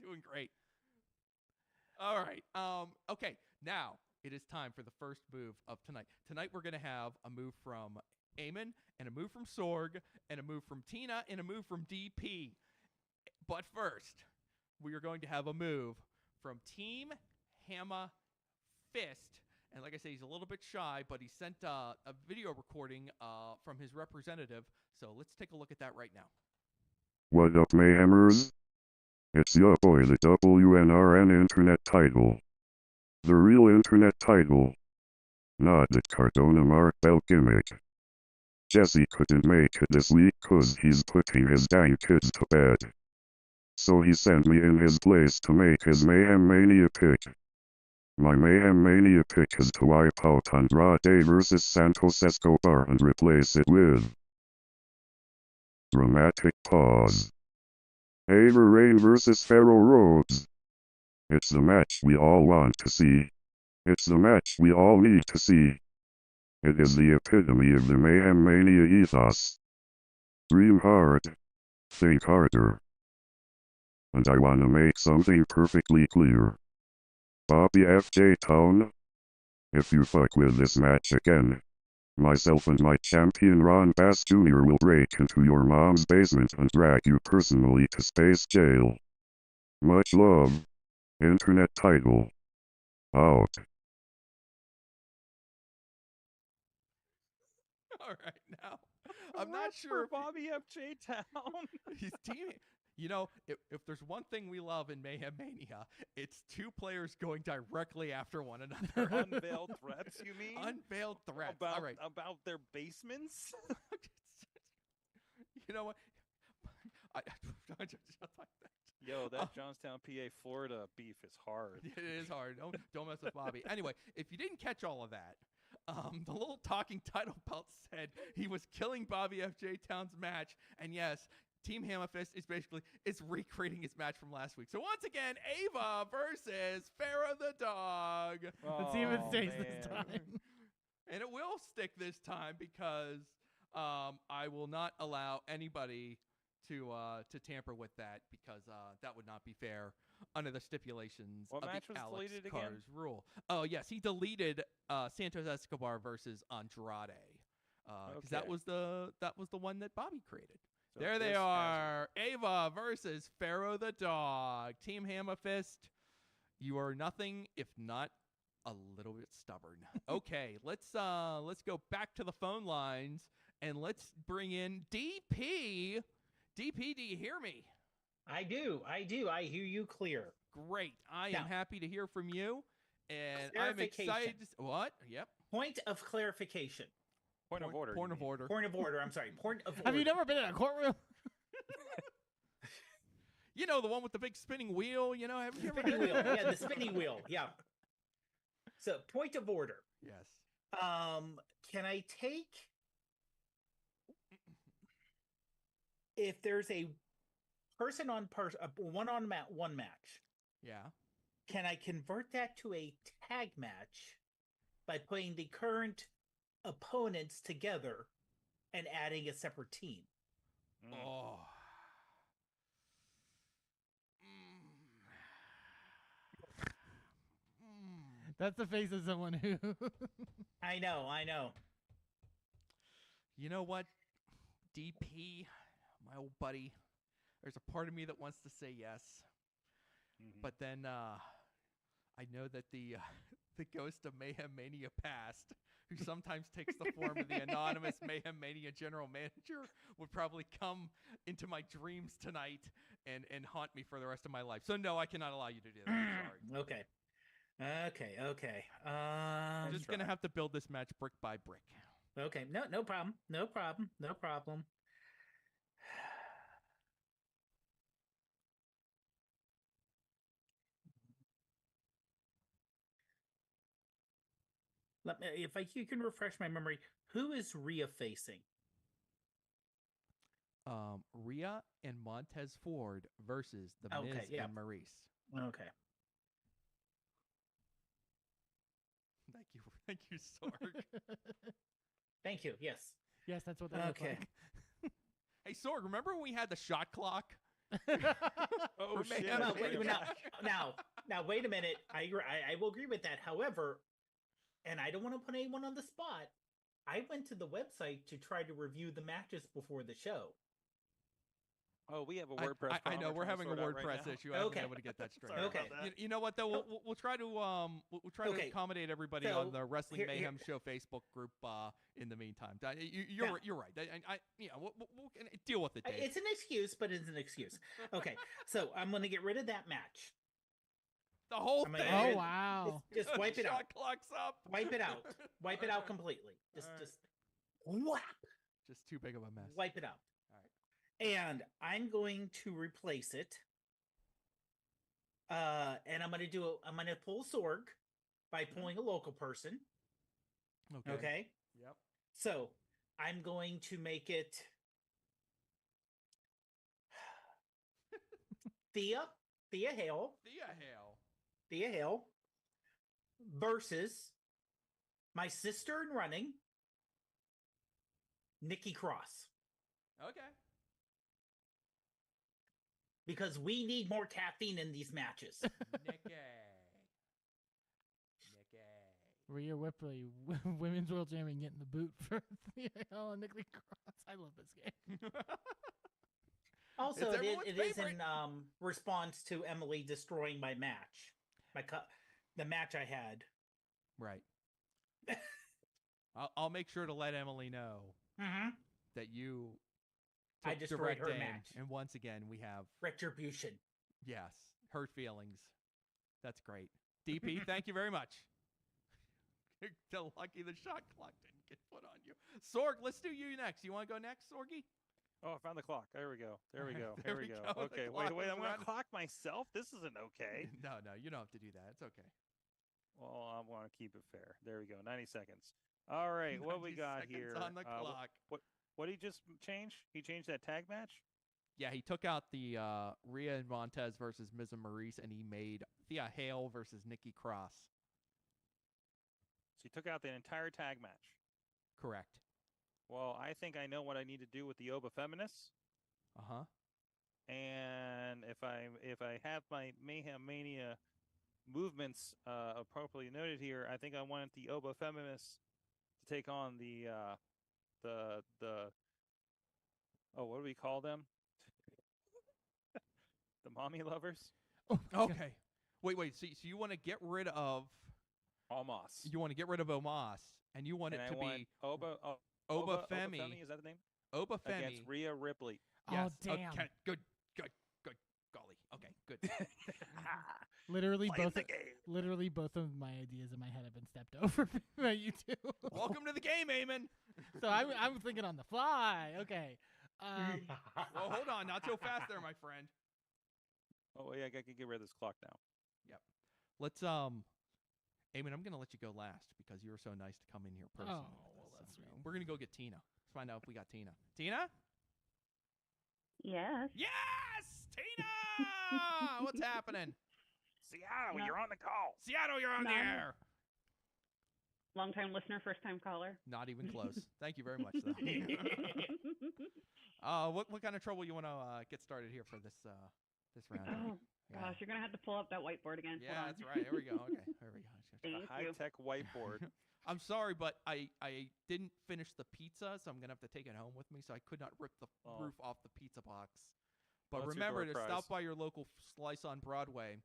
Doing great. All right. Okay. Now it is time for the first move of tonight. Tonight we're going to have a move from Eamon and a move from Sorg and a move from Tina and a move from DP. But first, we are going to have a move from Team Hammer Fist. And like I say, he's a little bit shy, but he sent a video recording from his representative. So let's take a look at that right now. What up, Mayhemers? It's your boy, the WNRN Internet title. The real Internet title. Not the Cardona Mark Bell gimmick. Jesse couldn't make it this week 'cause he's putting his dang kids to bed. So he sent me in his place to make his Mayhem Mania pick. My Mayhem Mania pick is to wipe out Andrade vs Santos Escobar and replace it with... Dramatic pause. Ava Rain vs Pharaoh Rhodes. It's the match we all want to see. It's the match we all need to see. It is the epitome of the Mayhem Mania ethos. Dream hard. Think harder. And I wanna make something perfectly clear. Bobby F.J. Town. If you fuck with this match again, myself and my champion Ron Bass Jr. will break into your mom's basement and drag you personally to space jail. Much love. Internet title. Out. All right, now I'm not sure if Bobby F.J. Town. he's teaming. You know, if there's one thing we love in Mayhem Mania, it's two players going directly after one another. Unveiled threats, you mean? Unveiled threats. About, All right. about their basements? You know what? Yo, that Johnstown, PA, Florida beef is hard. It is hard. Don't mess with Bobby. Anyway, if you didn't catch all of that, the little talking title belt said he was killing Bobby F.J. Town's match, and yes, Team Hammerfist is recreating his match from last week. So once again, Ava versus Pharaoh the Dog. Let's see if it stays this time. And it will stick this time because I will not allow anybody to tamper with that because that would not be fair under the stipulations What of match the was Alex deleted Cars again? rule. Oh yes, he deleted Santos Escobar versus Andrade because that was the one that Bobby created. So There they this are, Ava versus Pharaoh the Dog. Team Hammerfist, you are nothing if not a little bit stubborn. Okay, let's go back to the phone lines and let's bring in DP. DP, do you hear me? I do. I hear you clear. Great. I am Now- happy to hear from you, and I'm excited. Clarification. What? Yep. Point of clarification. Point of order. Point you of mean. order. Point of order. I'm sorry. Point of order. Have you never been in a courtroom? You know, the one with the big spinning wheel. You know, have you ever Spinning wheel. Yeah, the spinning wheel. Yeah. So, point of order. Yes. Can I take if there's a person on person, one match? Yeah. Can I convert that to a tag match by putting the current opponents together and adding a separate team? Oh. That's the face of someone who. I know. You know what, DP, my old buddy, there's a part of me that wants to say yes, but then I know that the ghost of Mayhem Mania past, who sometimes takes the form of the anonymous Mayhem Mania general manager, would probably come into my dreams tonight and haunt me for the rest of my life. So no, I cannot allow you to do that. I'm sorry. Okay. I'm just gonna have to build this match brick by brick. Okay. No problem. You can refresh my memory. Who is Rhea facing? Rhea and Montez Ford versus the Miz and Maurice. Okay. Thank you, Sorg. Thank you. Yes. Yes, that's what that looks Okay. like. Hey, Sorg, remember when we had the shot clock Oh For shit! Mayhem No, Mania. wait, now, wait a minute. I will agree with that. However, and I don't want to put anyone on the spot. I went to the website to try to review the matches before the show. Oh, we have a WordPress. I know problem we're trying to having a sort out right WordPress now. issue. I haven't been Okay. able to get that straight. Sorry Okay. about that. You know what though? We'll try to we'll try to Okay. accommodate everybody So, on the Wrestling here- Mayhem Show Facebook group. In the meantime, you're Yeah. you're right. We'll deal with it, Dave. It's an excuse, but it's an excuse. Okay, so I'm going to get rid of that match. The whole I'm thing. gonna get Oh rid- wow! Just wipe it out. Shot clock's up. Wipe it out. Wipe it out completely. Just whap. Just too big of a mess. Wipe it out. All right. And I'm going to replace it. And I'm going to pull Sorg by pulling a local person. Okay. Yep. So I'm going to make it Thea Hale Thea Hale. versus my sister in running, Nikki Cross. Okay. Because we need more caffeine in these matches. Nikki. Rhea Ripley, women's world champion, getting the boot for Thea Hale and Nikki Cross. I love this game. Also, It's it everyone's is favorite. in response to Emily destroying my match, the match I had. Right. I'll make sure to let Emily know Mm-hmm. that you I took destroyed direct her aim. match. And once again, we have Retribution. yes, hurt feelings. That's great. DP, thank you very much. You're lucky the shot clock didn't get put on you. Sorg, let's do you next. You want to go next, Sorgy? Oh, I found the clock. There we go. There we go. There Here we we go. go. The Okay, clock wait. is I'm going running. to clock myself. This isn't okay. No, you don't have to do that. It's okay. Well, I want to keep it fair. There we go. 90 seconds. All right, what we 90 got seconds here? on the clock. What did he just change? He changed that tag match? Yeah, he took out the Rhea and Montez versus Miz and Maurice, and he made Thea Hale versus Nikki Cross. So he took out the entire tag match. Correct. Well, I think I know what I need to do with the Oba Feminists. Uh-huh. And if I have my Mayhem Mania movements appropriately noted here, I think I wanted the Oba Feminists to take on the what do we call them? The mommy lovers? Okay. Wait. So you want to get rid of Almost. you want to get rid of Omos, and you want And it I to want be Oba Femi. Femi, is that the name? Oba Femi. Against Rhea Ripley. Yes. Oh damn! Okay. Good. Golly. Okay. Good. Literally Playing both. the game. Literally both of my ideas in my head have been stepped over by you two. Welcome to the game, Eamon. So I'm thinking on the fly. Okay. Well, hold on. Not so fast there, my friend. Oh yeah, I got to get rid of this clock now. Let's Eamon, I'm gonna let you go last because you were so nice to come in here personally. Oh, with well, us. that's sweet. We're gonna go get Tina. Let's find out if we got Tina. Tina? Yes. Yes, Tina! What's happening? Seattle, No. you're on the call. Seattle, you're on the No. air. Long-time listener, first-time caller. Not even close. Thank you very much, though. What kind of trouble you want to get started here for this this round? Oh Yeah. gosh, you're gonna have to pull up that whiteboard again. Hold Yeah, on. that's right. There we go. Okay, there we go. Thank A you. high-tech whiteboard. I'm sorry, but I didn't finish the pizza, so I'm gonna have to take it home with me. So I could not rip the Oh. roof off the pizza box. But That's your remember door to prize. stop by your local Slice on Broadway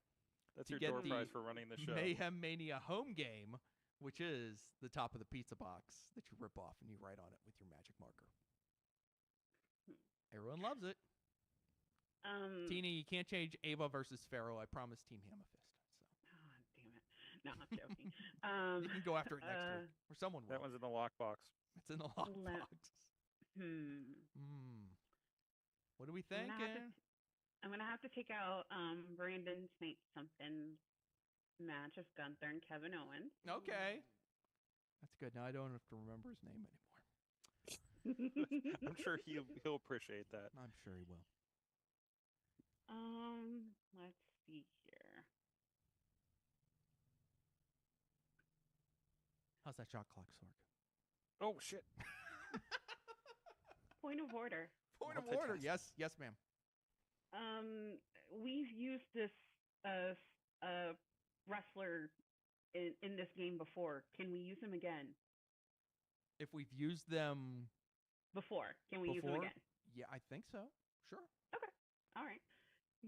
That's to your get door the prize for running the show. Mayhem Mania home game, which is the top of the pizza box that you rip off and you write on it with your magic marker. Everyone loves it. Tina, you can't change Ava versus Pharaoh. I promise Team Hammerfist. So Oh, damn it. No, I'm joking. you can go after it next week, or someone will. That one's in the lockbox. It's in the Let- lockbox. What are we I'm gonna have to thinking? I'm gonna have to take out Brandon Snape something match of Gunther and Kevin Owens. Okay, that's good. Now I don't have to remember his name anymore. I'm sure he'll appreciate that. I'm sure he will. Let's see here. How's that shot clock, Sorg? Oh shit! Point of order. Point of order. Multitasking. Yes, ma'am. We've used this wrestler in this game before. Can we use him again? If we've used them Before, can we use him before, again? yeah, I think so. Sure. Okay. All right.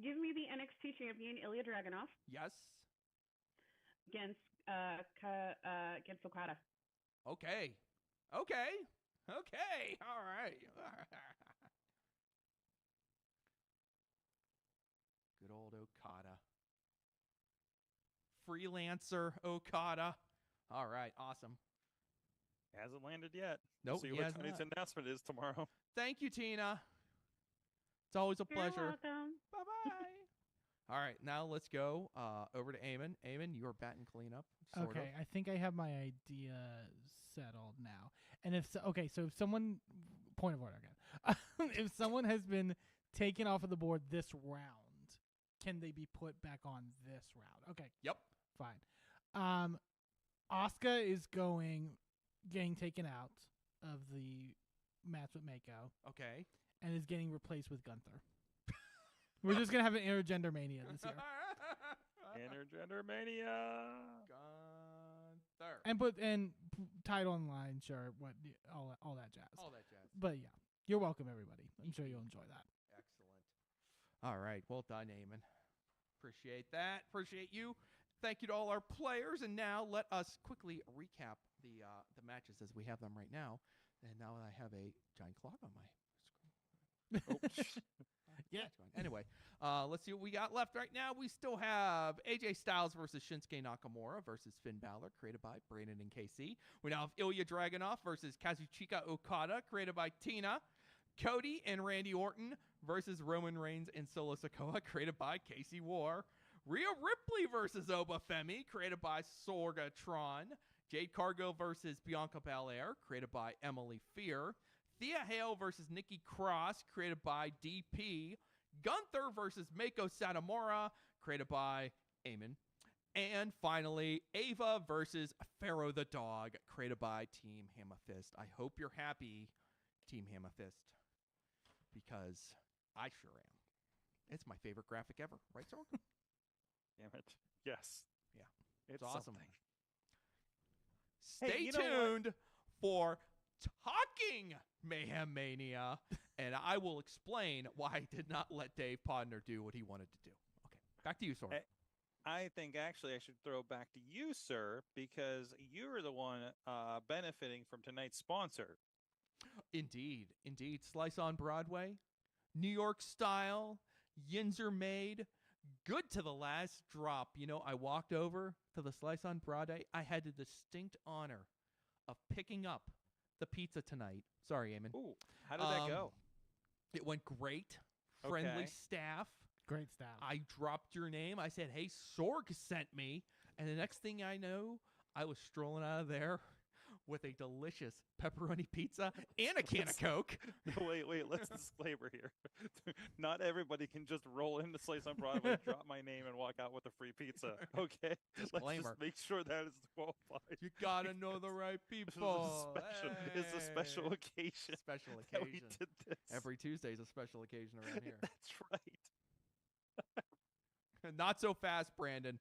Give me the NXT champion Ilya Dragunov Yes. against Okada. Okay. Okay. Okay. All right. Good old Okada. Freelancer Okada. All right. Awesome. Hasn't landed yet. Nope, See he what has Tony's not. announcement is tomorrow. Thank you, Tina. It's always a You're pleasure. welcome. Bye-bye. All right, now let's go over to Eamon. Eamon, you are batting cleanup. Sort Okay, I think I have my idea settled now. And so if someone, point of order again, if someone has been taken off of the board this round, can they be put back on this round? Okay. Yep. Fine. Asuka is getting taken out of the match with Mako. Okay. And is getting replaced with Gunther. We're just gonna have an intergender mania this year. Intergender Mania. Gunther. And title online, sure. All that jazz. All that jazz. But yeah, you're welcome, everybody. I'm sure you'll enjoy that. Excellent. All right. Well done, Eamon. Appreciate that. Appreciate you. Thank you to all our players. And now let us quickly recap the matches as we have them right now. And now I have a giant clock on my screen. Yeah. Anyway, let's see what we got left right now. We still have AJ Styles versus Shinsuke Nakamura versus Finn Balor, created by Brandon and KC. We now have Ilya Dragunov versus Kazuchika Okada, created by Tina. Cody and Randy Orton versus Roman Reigns and Solo Sikoa, created by Casey War. Rhea Ripley versus Oba Femi, created by Sorgatron. Jade Cargill versus Bianca Belair, created by Emily Fear. Thea Hale versus Nikki Cross, created by DP. Gunther versus Mako Satomura, created by Eamon. And finally, Ava versus Pharaoh the Dog, created by Team Hammerfist. I hope you're happy, Team Hammerfist, because I sure am. It's my favorite graphic ever, right, Sorg? Damn it. Yes. Yeah. It's awesome. something. Stay Hey, you know tuned for Talking Mayhem Mania, and I will explain why I did not let Dave Podner do what he wanted to do. Okay, back to you, Sorg. I think actually I should throw back to you, sir, because you're the one benefiting from tonight's sponsor. Indeed. Slice on Broadway, New York style, Yinzer made, good to the last drop. You know, I walked over to the Slice on Broadway. I had the distinct honor of picking up the pizza tonight. Sorry, Eamon. Ooh, how did that go? It went great. Friendly Okay. staff. Great staff. I dropped your name. I said, hey, Sorg sent me. And the next thing I know, I was strolling out of there with a delicious pepperoni pizza and a can of Coke. Wait, let's disclaimer here. Not everybody can just roll into Slice on Broadway, drop my name, and walk out with a free pizza. Okay? Disclaimer. Let's just make sure that is qualified. You gotta know the right people. It's a special occasion. Special that occasion. we did this. Every Tuesday is a special occasion around here. That's right. Not so fast, Brandon.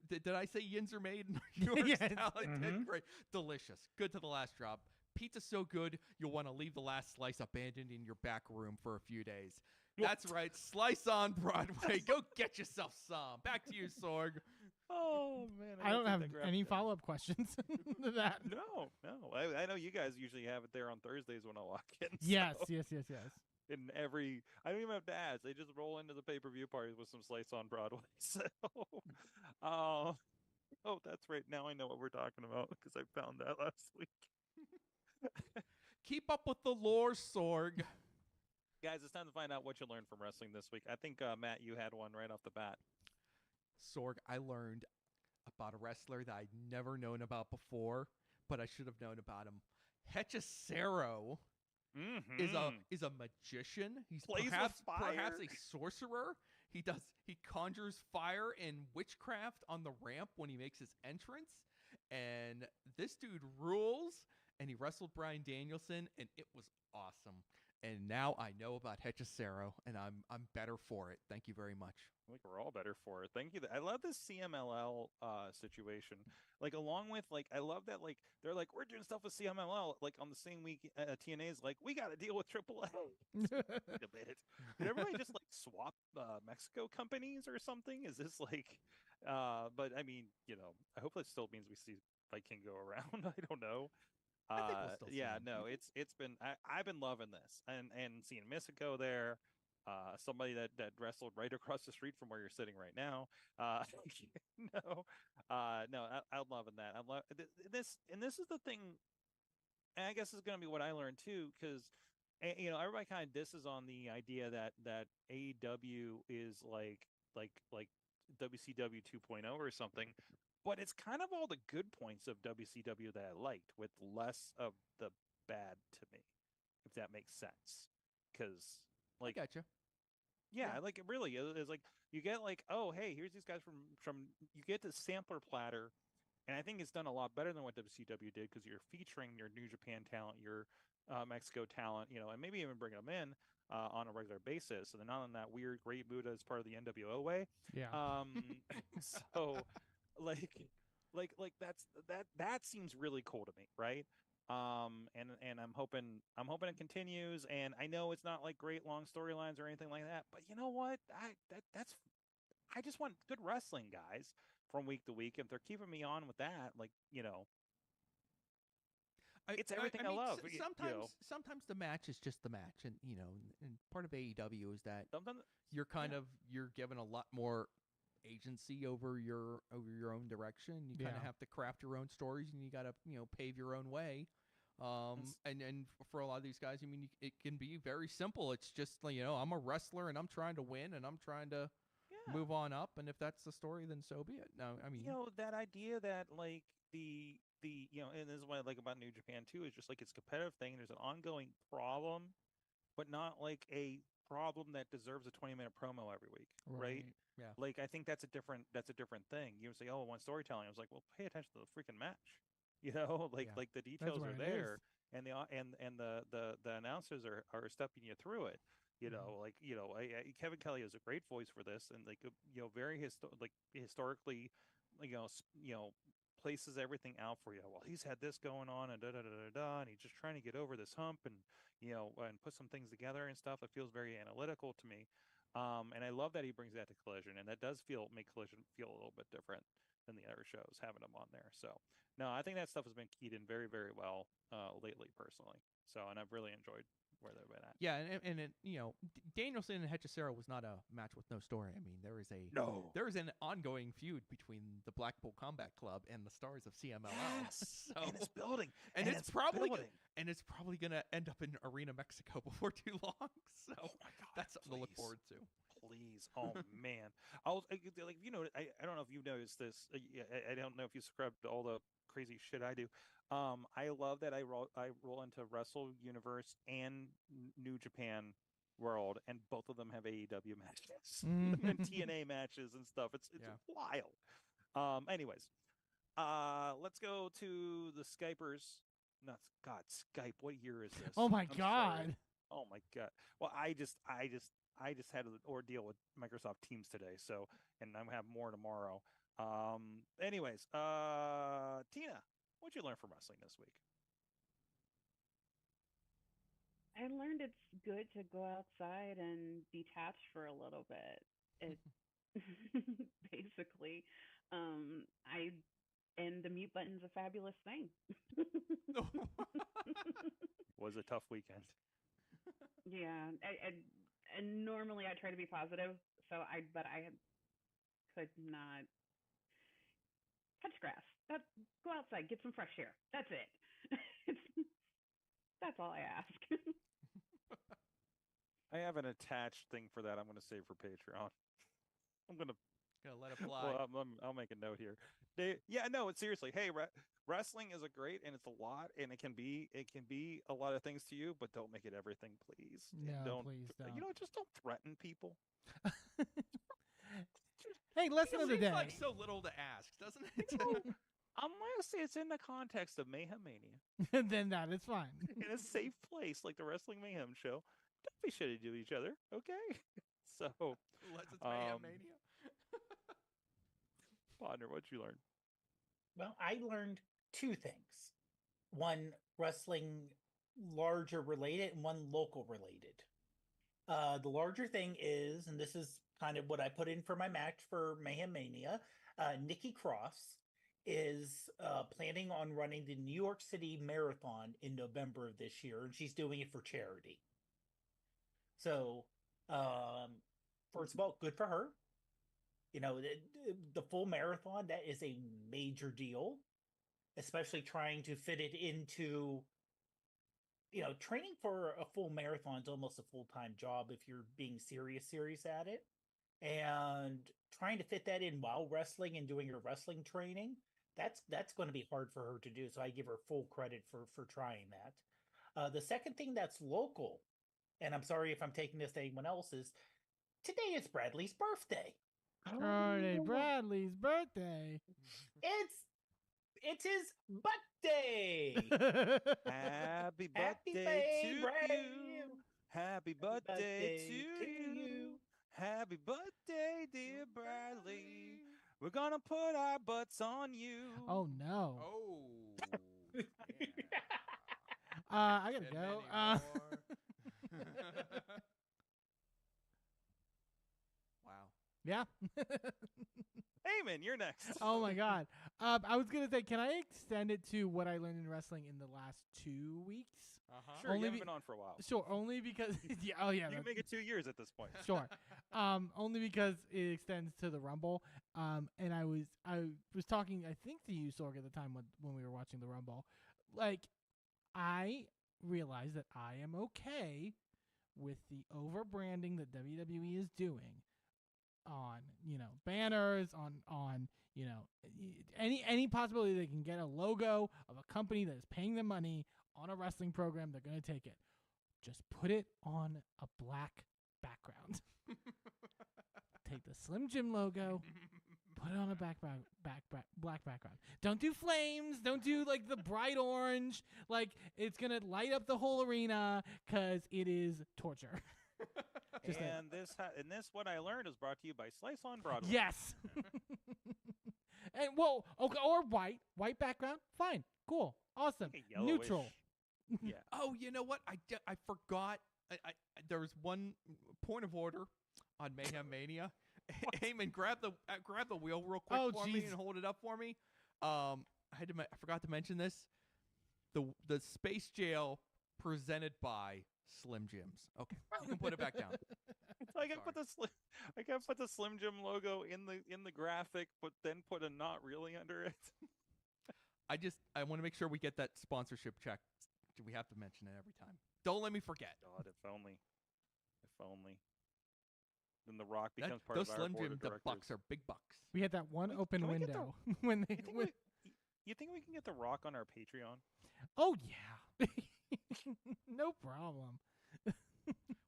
Did I say Yinzer made? Yes. I did. Great. Delicious. Good to the last drop. Pizza's so good, you'll want to leave the last slice abandoned in your back room for a few days. That's right. Slice on Broadway. Go get yourself some. Back to you, Sorg. Oh, man. I don't gotta have take that grab any down. follow-up questions to that. No. I know you guys usually have it there on Thursdays when I walk in. Yes. so- In I don't even have to ask. They just roll into the pay-per-view parties with some Slice on Broadway. So, oh, that's right. Now I know what we're talking about because I found that last week. Keep up with the lore, Sorg. Guys, it's time to find out what you learned from wrestling this week. I think, Matt, you had one right off the bat. Sorg, I learned about a wrestler that I'd never known about before, but I should have known about him. Hechicero is a magician. He's Plays with perhaps fire. a sorcerer. He conjures fire and witchcraft on the ramp when he makes his entrance. And this dude rules. And he wrestled Bryan Danielson, and it was awesome. and now I know about Hechicero, and I'm better for it. Thank you very much. I think we're all better for it. Thank you. I love this CMLL situation. Like, along with, like, I love that, like, they're like, we're doing stuff with CMLL. Like, on the same week, TNA is like, we got to deal with AAA. Wait a minute. Did everybody just, like, swap Mexico companies or something? Is this, like, but, I mean, you know, I hope that still means we see Viking go around. I don't know. I think we'll still see Yeah, him. no, it's been, I've been loving this, and seeing Mystico there, somebody that wrestled right across the street from where you're sitting right now. No, no, I'm loving that. I'm this, and this is the thing. And I guess this is going to be what I learned too, because you know, everybody kind of disses on the idea that AEW is like WCW 2.0 or something, but it's kind of all the good points of WCW that I liked, with less of the bad to me, if that makes sense. Because, like, I gotcha. yeah, like, it really is like, you get like, oh, hey, here's these guys from you get the sampler platter, and I think it's done a lot better than what WCW did, because you're featuring your New Japan talent, your Mexico talent, you know, and maybe even bringing them in on a regular basis, so they're not on that weird Great Buddha as part of the NWO way. Yeah. So, like that seems really cool to me, right? And I'm hoping it continues. And I know it's not like great long storylines or anything like that, but you know what? I just want good wrestling, guys, from week to week. If they're keeping me on with that, like, you know, it's everything I mean, love. Sometimes the match is just the match, and you know, and part of AEW is that Sometimes, you're you're given a lot more agency over your own direction. You kind of Yeah. have to craft your own stories, and you got to pave your own way. And for a lot of these guys, I mean, it can be very simple. It's just I'm a wrestler and I'm trying to win and I'm trying to move on up. And if that's the story, then so be it. No, I mean, that idea that, like, the and this is what I like about New Japan too, is just like, it's a competitive thing. There's an ongoing problem, but not like a problem that deserves a 20-minute promo every week, right? Yeah. Like, I think that's a different thing. You say, oh, I want storytelling. I was like, well, pay attention to the freaking match. Like the details what are it there, and the announcers are stepping you through it. Kevin Kelly has a great voice for this, and like, very historically, places everything out for you. Well, he's had this going on, and and he's just trying to get over this hump, and and put some things together and stuff. It feels very analytical to me, and I love that he brings that to Collision, and that does make Collision feel a little bit different than the other shows, having him on there. So, no, I think that stuff has been keyed in very, very well lately, personally. So, and I've really enjoyed where they've been at. Yeah, and Danielson and Hechicero was not a match with no story. I mean, there is an ongoing feud between the Blackpool Combat Club and the stars of CMLL. Yes, and it's building, and it's probably going to end up in Arena Mexico before too long. So that's something to look forward to. Please, oh man, I don't know if you've noticed this. I don't know if you subscribe to all the crazy shit I do. I love that I roll into Wrestle Universe and New Japan World, and both of them have AEW matches and TNA matches and stuff. It's wild. Anyways, let's go to the Skypers. Skype. What year is this? Oh my I'm God. sorry. Oh my God. Well, I just had an ordeal with Microsoft Teams today, so, and I'm gonna have more tomorrow. Anyways, Tina, what'd you learn from wrestling this week? I learned it's good to go outside and detach for a little bit. It basically, and the mute button's a fabulous thing. Was a tough weekend. Yeah, and normally I try to be positive, but I could not touch grass. Go outside, get some fresh air. That's it. That's all I ask. I have an attached thing for that. I'm going to save for Patreon. I'm going to let it fly. Well, I'll make a note here. Seriously. Hey, wrestling is great, and it's a lot, and it can be a lot of things to you, but don't make it everything, please. No, please don't. Just don't threaten people. Hey, lesson of the day. Seems like so little to ask, doesn't it? Unless it's in the context of Mayhem Mania, Then that is fine. in a safe place like the Wrestling Mayhem show, don't be shitty to each other, okay? So, Unless it's Mayhem Um, Mania. partner, what'd you learn? Well, I learned two things. One wrestling larger related and one local related. The larger thing is, and this is kind of what I put in for my match for Mayhem Mania, Nikki Cross is planning on running the New York City Marathon in November of this year, and she's doing it for charity. So, first of all, good for her. You know, the full marathon, that is a major deal, especially trying to fit it into, training for a full marathon is almost a full-time job if you're being serious at it. And trying to fit that in while wrestling and doing her wrestling training, that's going to be hard for her to do. So I give her full credit for trying that. The second thing that's local, and I'm sorry if I'm taking this to anyone else, is today is Bradley's birthday. Friday, Bradley's birthday. It's his birthday. Happy Happy birthday to birthday. you. Happy birthday to you. Happy birthday, dear Bradley. We're gonna put our butts on you. Oh no. Oh. Yeah. I gotta And go. many more. Wow. Yeah. Eamon, you're next. Oh my god. I was gonna say, can I extend it to what I learned in wrestling in the last 2 weeks? Sure, Only you haven't be- been on for a while. Sure, only because yeah, oh yeah, You can make it 2 years at this point. sure. Only because it extends to the Rumble. And I was talking, I think, to you, Sorg, at the time when we were watching the Rumble. Like, I realized that I am okay with the over branding that WWE is doing on, banners, on any possibility they can get a logo of a company that is paying them money on a wrestling program. They're going to take it. Just put it on a black background. Take the Slim Jim logo, put it on a black background. Don't do flames. Don't do like the bright orange. Like, it's gonna light up the whole arena because it is torture. Just like- And this what I learned is brought to you by Slice on Broadway. yes. And well, okay, or white background. Fine, cool, awesome, Like a yellowish- neutral. Yeah. Oh, you know what? I forgot. There was one point of order on Mayhem Mania. Eamon, grab the wheel real quick Oh, for me jeez. and hold it up for me. I forgot to mention this. The Space Jail presented by Slim Jims. Okay, you can put it back down. I can put the Slim Jim logo in the graphic, but then put a not really under it. I want to make sure we get that sponsorship check. We have to mention it every time. Don't let me forget. God, if only. Then The Rock That- becomes part those of our Slim board Jim, of the directors. bucks are big bucks. We had that one open can we get the- window when they. You think we can get The Rock on our Patreon? Oh yeah, no problem.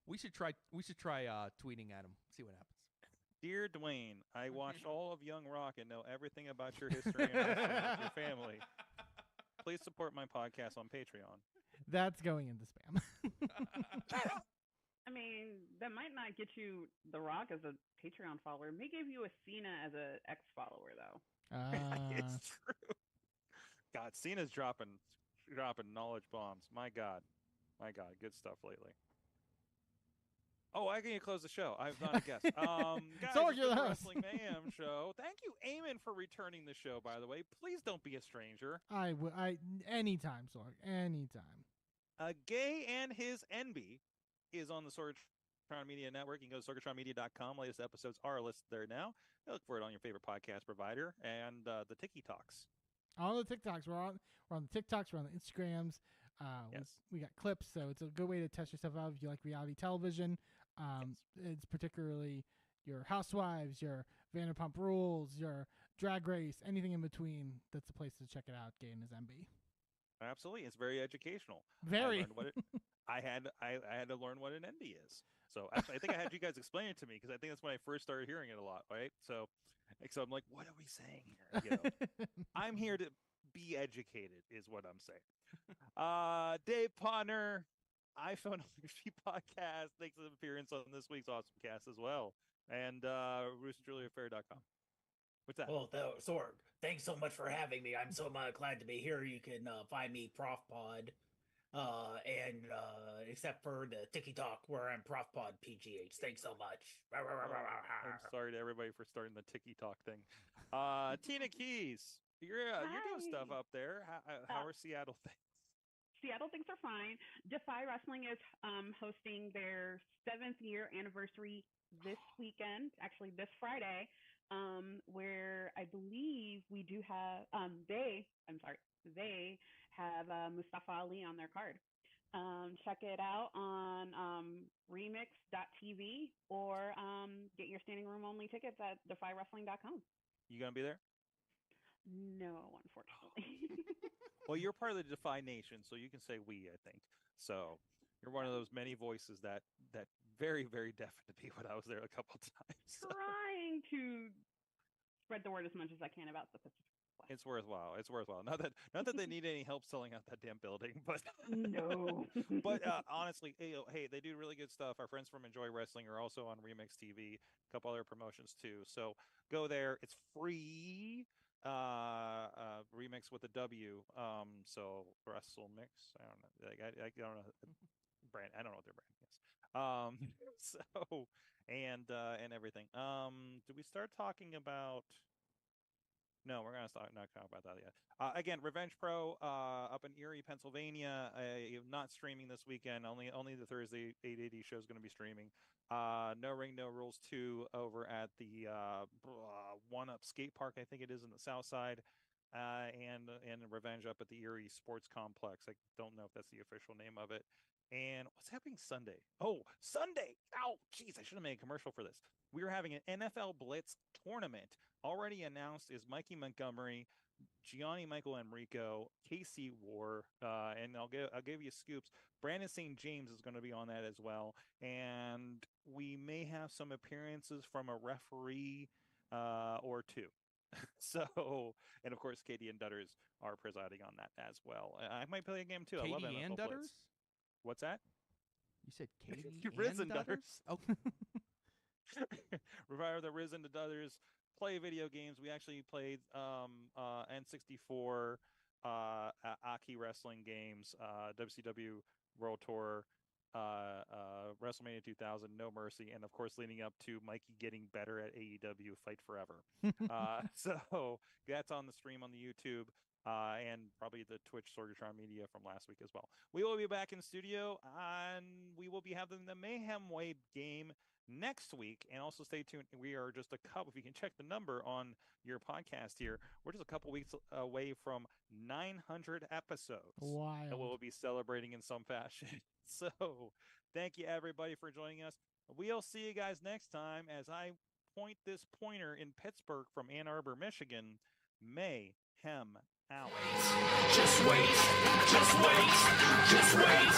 We should try tweeting at him. See what happens. Dear Dwayne, I watched all of Young Rock and know everything about your history and wrestling with your family. Please support my podcast on Patreon. That's going into spam. I mean, that might not get you The Rock as a Patreon follower. It may give you a Cena as a X follower, though. It's true. God, Cena's dropping knowledge bombs. My God, good stuff lately. Oh, I can close the show. I've not a guess. Guys, Sorg, it's you're been the the host. Wrestling Mayhem show. Thank you, Eamon, for returning the show. By the way, please don't be a stranger. I anytime, Sorg, anytime. Gay and His Enby is on the Sorgatron Media Network. You can go to sorgatronmedia.com. Latest episodes are listed there now. Look for it on your favorite podcast provider and the Tiki Talks. All the TikToks, we're on the TikToks, we're on the Instagrams. Yes. We got clips, so it's a good way to test yourself out if you like reality television. It's particularly your Housewives, your Vanderpump Rules, your Drag Race, anything in between. That's the place to check it out. Gay and His Enby. Absolutely. It's very educational. Very. I had to learn what an Enby is. So I think I had you guys explain it to me because I think that's when I first started hearing it a lot, right? So I'm like, what are we saying here? You know, I'm here to be educated, is what I'm saying. Dave Potner, iPhone Ownership Podcast, makes an appearance on this week's Awesome Cast as well, and RoosterJuliaFair.com. What's that? Well, Sorg, thanks so much for having me. I'm so glad to be here. You can find me ProfPod, and except for the TikTok where I'm ProfPod PGH. Thanks so much. I'm sorry to everybody for starting the TikTok thing. Tina Keys, you're doing stuff up there. How are Seattle things? Seattle things are fine. Defy Wrestling is hosting their 7th year anniversary this weekend, actually this Friday, where I believe we do have they have Mustafa Ali on their card. Check it out on remix.tv or get your standing room only tickets at defywrestling.com. You gonna be there? No, unfortunately. Well, you're part of the Defy Nation, so you can say we, I think. So you're one of those many voices that very, very definitely when I was there a couple times. So. Trying to spread the word as much as I can about the Pacific. It's worthwhile. It's worthwhile. Not that they need any help selling out that damn building, but no. But honestly, hey, they do really good stuff. Our friends from Enjoy Wrestling are also on Remix TV. A couple other promotions too. So go there. It's free. Remix with a W. So WrestleMix. I don't know. I don't know. Brand. I don't know what their brand is. So and everything. Did we start talking about? No, we're gonna not talk about that yet. Again, Revenge Pro up in Erie, Pennsylvania. Not streaming this weekend. Only the Thursday 880 show is going to be streaming. No Ring, No Rules 2 over at the One Up Skate Park, I think it is, in the South Side, and Revenge up at the Erie Sports Complex. I don't know if that's the official name of it. And what's happening Sunday? Oh, Sunday! Ow, jeez, I should have made a commercial for this. We are having an NFL Blitz tournament. Already announced is Mikey Montgomery, Gianni Michael Enrico, Casey War, and I'll give you scoops. Brandon St. James is going to be on that as well, and we may have some appearances from a referee or two. So, and of course, Katie and Dutters are presiding on that as well. I might play a game too. Katie I love NFL and Blitz. Dutters? What's that? You said Katie Riz and Dutters? Oh. Revive the Riz and the Dutters. Play video games. We actually played N64 Aki wrestling games, WCW World Tour, WrestleMania 2000, No Mercy, and of course leading up to Mikey getting better at AEW Fight Forever. So that's on the stream on the YouTube and probably the Twitch Sorgatron Media from last week as well. We will be back in studio and we will be having the Mayhem Wave game next week, and also stay tuned. We are just a couple, if you can check the number on your podcast here, we're just a couple weeks away from 900 episodes. Wow. And we'll be celebrating in some fashion. So thank you everybody for joining us. We'll see you guys next time as I point this pointer in Pittsburgh from Ann Arbor, Michigan. Mayhem out. Just wait, just wait, just wait,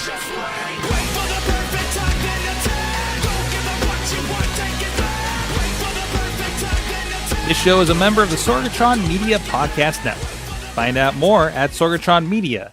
just wait. Wait for the perfect time, then attack. Don't give up what you want, take it back. Wait for the perfect time, then attack. This show is a member of the Sorgatron Media Podcast Network. Find out more at sorgatronmedia.com.